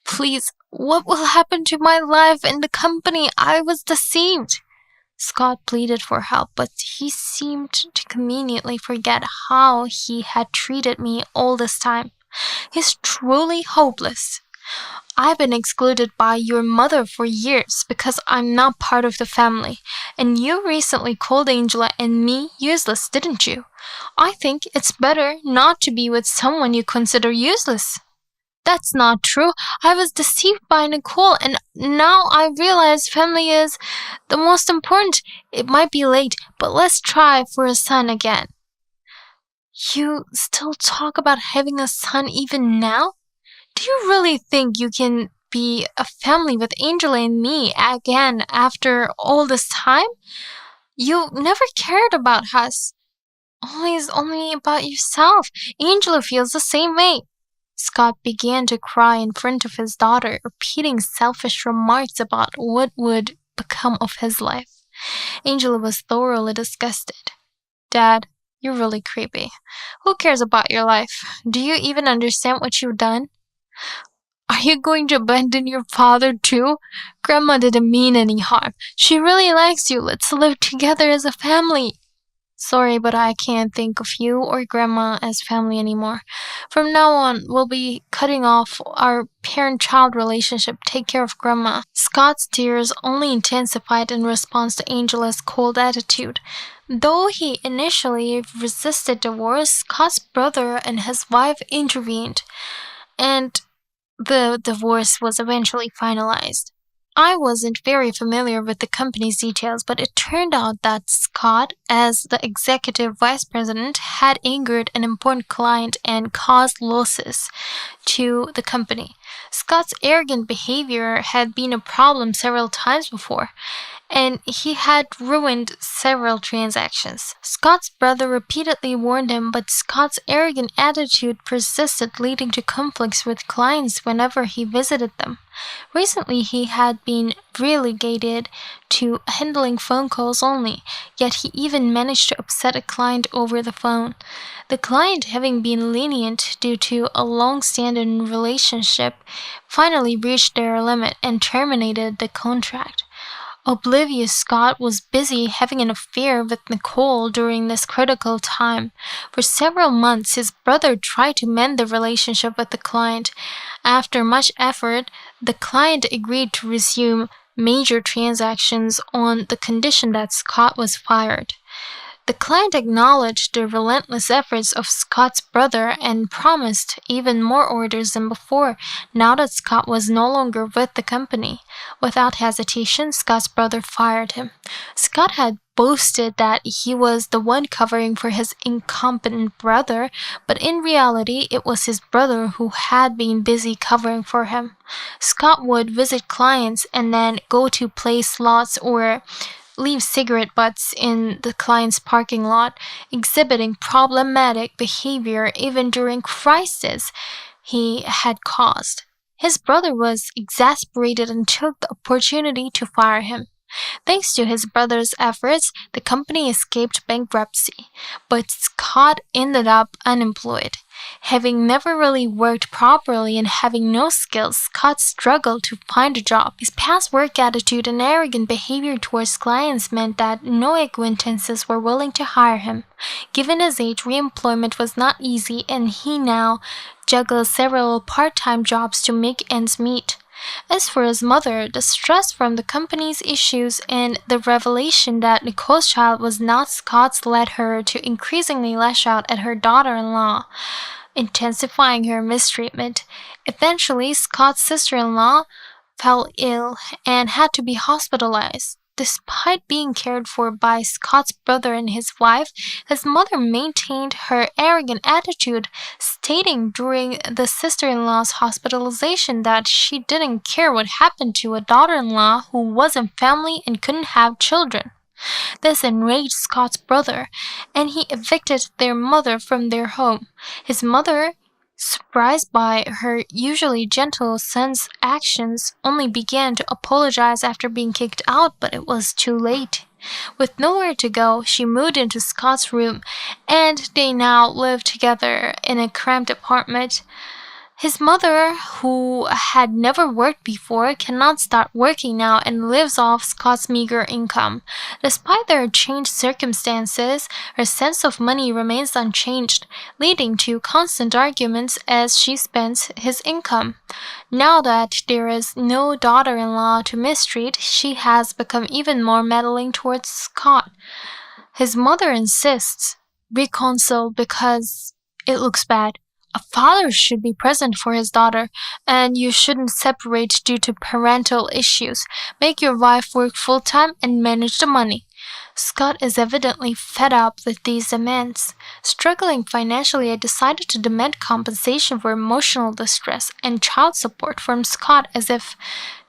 "Please, what will happen to my life and the company? I was deceived." Scott pleaded for help, but he seemed to conveniently forget how he had treated me all this time. "He's truly hopeless. I've been excluded by your mother for years because I'm not part of the family, and you recently called Angela and me useless, didn't you? I think it's better not to be with someone you consider useless." "That's not true. I was deceived by Nicole, and now I realize family is the most important. It might be late, but let's try for a son again." "You still talk about having a son even now? Do you really think you can be a family with Angela and me again after all this time? You never cared about us. Always only about yourself. Angela feels the same way." Scott began to cry in front of his daughter, repeating selfish remarks about what would become of his life. Angela was thoroughly disgusted. "Dad, you're really creepy. Who cares about your life? Do you even understand what you've done? Are you going to abandon your father too? Grandma didn't mean any harm. She really likes you. Let's live together as a family." "Sorry, but I can't think of you or Grandma as family anymore. From now on, we'll be cutting off our parent-child relationship. Take care of Grandma." Scott's tears only intensified in response to Angela's cold attitude. Though he initially resisted divorce, Scott's brother and his wife intervened, and the divorce was eventually finalized. I wasn't very familiar with the company's details, but it turned out that Scott, as the executive vice president, had angered an important client and caused losses to the company. Scott's arrogant behavior had been a problem several times before, and he had ruined several transactions. Scott's brother repeatedly warned him, but Scott's arrogant attitude persisted, leading to conflicts with clients whenever he visited them. Recently, he had been relegated to handling phone calls only, yet he even managed to upset a client over the phone. The client, having been lenient due to a long-standing relationship, finally reached their limit and terminated the contract. Oblivious Scott was busy having an affair with Nicole during this critical time. For several months, his brother tried to mend the relationship with the client. After much effort, the client agreed to resume major transactions on the condition that Scott was fired. The client acknowledged the relentless efforts of Scott's brother and promised even more orders than before, now that Scott was no longer with the company. Without hesitation, Scott's brother fired him. Scott had boasted that he was the one covering for his incompetent brother, but in reality, it was his brother who had been busy covering for him. Scott would visit clients and then go to play slots or leave cigarette butts in the client's parking lot, exhibiting problematic behavior even during crises he had caused. His brother was exasperated and took the opportunity to fire him. Thanks to his brother's efforts, the company escaped bankruptcy, but Scott ended up unemployed. Having never really worked properly and having no skills, Scott struggled to find a job. His past work attitude and arrogant behavior towards clients meant that no acquaintances were willing to hire him. Given his age, reemployment was not easy, and he now juggles several part-time jobs to make ends meet. As for his mother, the stress from the company's issues and the revelation that Nicole's child was not Scott's led her to increasingly lash out at her daughter-in-law, intensifying her mistreatment. Eventually, Scott's sister-in-law fell ill and had to be hospitalized. Despite being cared for by Scott's brother and his wife, his mother maintained her arrogant attitude, stating during the sister-in-law's hospitalization that she didn't care what happened to a daughter-in-law who wasn't family and couldn't have children. This enraged Scott's brother, and he evicted their mother from their home. His mother, surprised by her usually gentle son's actions, only began to apologize after being kicked out, but it was too late. With nowhere to go, she moved into Scott's room, and they now live together in a cramped apartment. His mother, who had never worked before, cannot start working now and lives off Scott's meager income. Despite their changed circumstances, her sense of money remains unchanged, leading to constant arguments as she spends his income. Now that there is no daughter-in-law to mistreat, she has become even more meddling towards Scott. His mother insists, reconcile because it looks bad. A father should be present for his daughter, and you shouldn't separate due to parental issues. Make your wife work full-time and manage the money. Scott is evidently fed up with these demands. Struggling financially, I decided to demand compensation for emotional distress and child support from Scott as if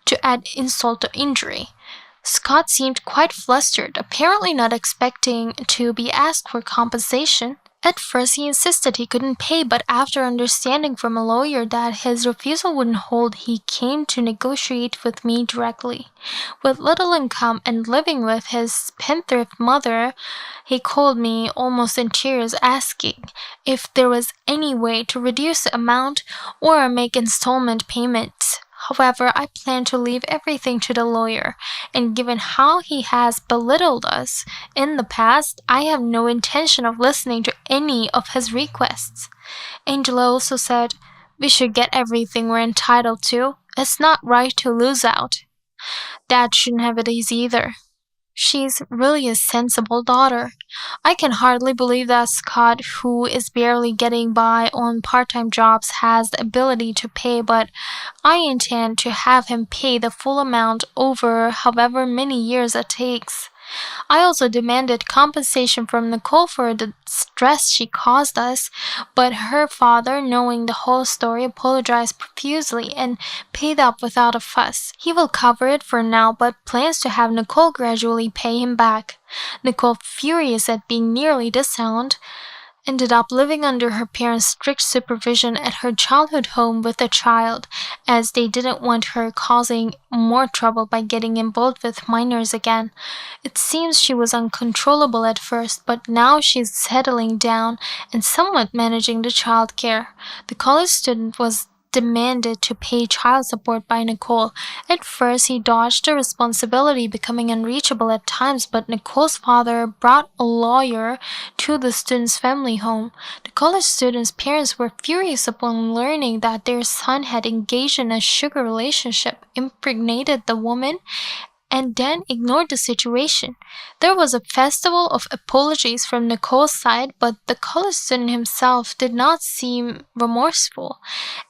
to add insult to injury. Scott seemed quite flustered, apparently not expecting to be asked for compensation. At first, he insisted he couldn't pay, but after understanding from a lawyer that his refusal wouldn't hold, he came to negotiate with me directly. With little income and living with his spendthrift mother, he called me almost in tears, asking if there was any way to reduce the amount or make installment payments. However, I plan to leave everything to the lawyer, and given how he has belittled us in the past, I have no intention of listening to any of his requests. Angela also said, we should get everything we're entitled to. It's not right to lose out. Dad shouldn't have it easy either. She's really a sensible daughter. I can hardly believe that Scott, who is barely getting by on part-time jobs, has the ability to pay, but I intend to have him pay the full amount over however many years it takes. I also demanded compensation from Nicole for the stress she caused us, but her father, knowing the whole story, apologized profusely and paid up without a fuss. He will cover it for now, but plans to have Nicole gradually pay him back. Nicole, furious at being nearly disowned, ended up living under her parents' strict supervision at her childhood home with the child, as they didn't want her causing more trouble by getting involved with minors again. It seems she was uncontrollable at first, but now she's settling down and somewhat managing the child care. The college student was demanded to pay child support by Nicole. At first, he dodged the responsibility, becoming unreachable at times, but Nicole's father brought a lawyer to the student's family home. The college student's parents were furious upon learning that their son had engaged in a sugar relationship, impregnated the woman, and then ignored the situation. There was a festival of apologies from Nicole's side, but the college student himself did not seem remorseful.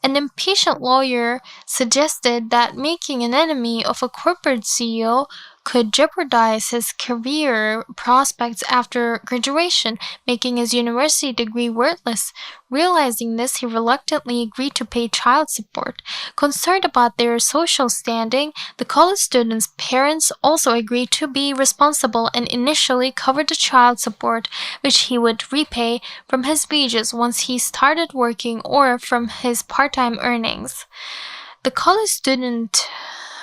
An impatient lawyer suggested that making an enemy of a corporate CEO could jeopardize his career prospects after graduation, making his university degree worthless. Realizing this, he reluctantly agreed to pay child support. Concerned about their social standing, the college student's parents also agreed to be responsible and initially covered the child support, which he would repay from his wages once he started working or from his part-time earnings. The college student,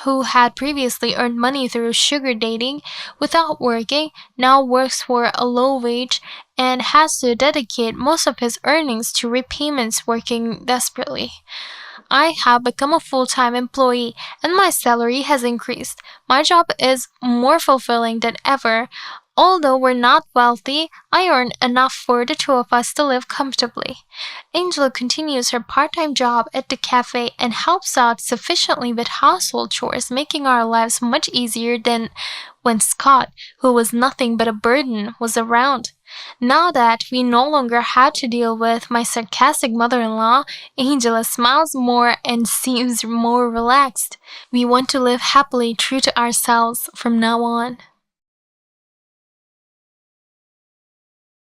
who had previously earned money through sugar dating without working, now works for a low wage and has to dedicate most of his earnings to repayments, working desperately. I have become a full-time employee and my salary has increased. My job is more fulfilling than ever. Although we're not wealthy, I earn enough for the two of us to live comfortably. Angela continues her part-time job at the cafe and helps out sufficiently with household chores, making our lives much easier than when Scott, who was nothing but a burden, was around. Now that we no longer had to deal with my sarcastic mother-in-law, Angela smiles more and seems more relaxed. We want to live happily true to ourselves from now on.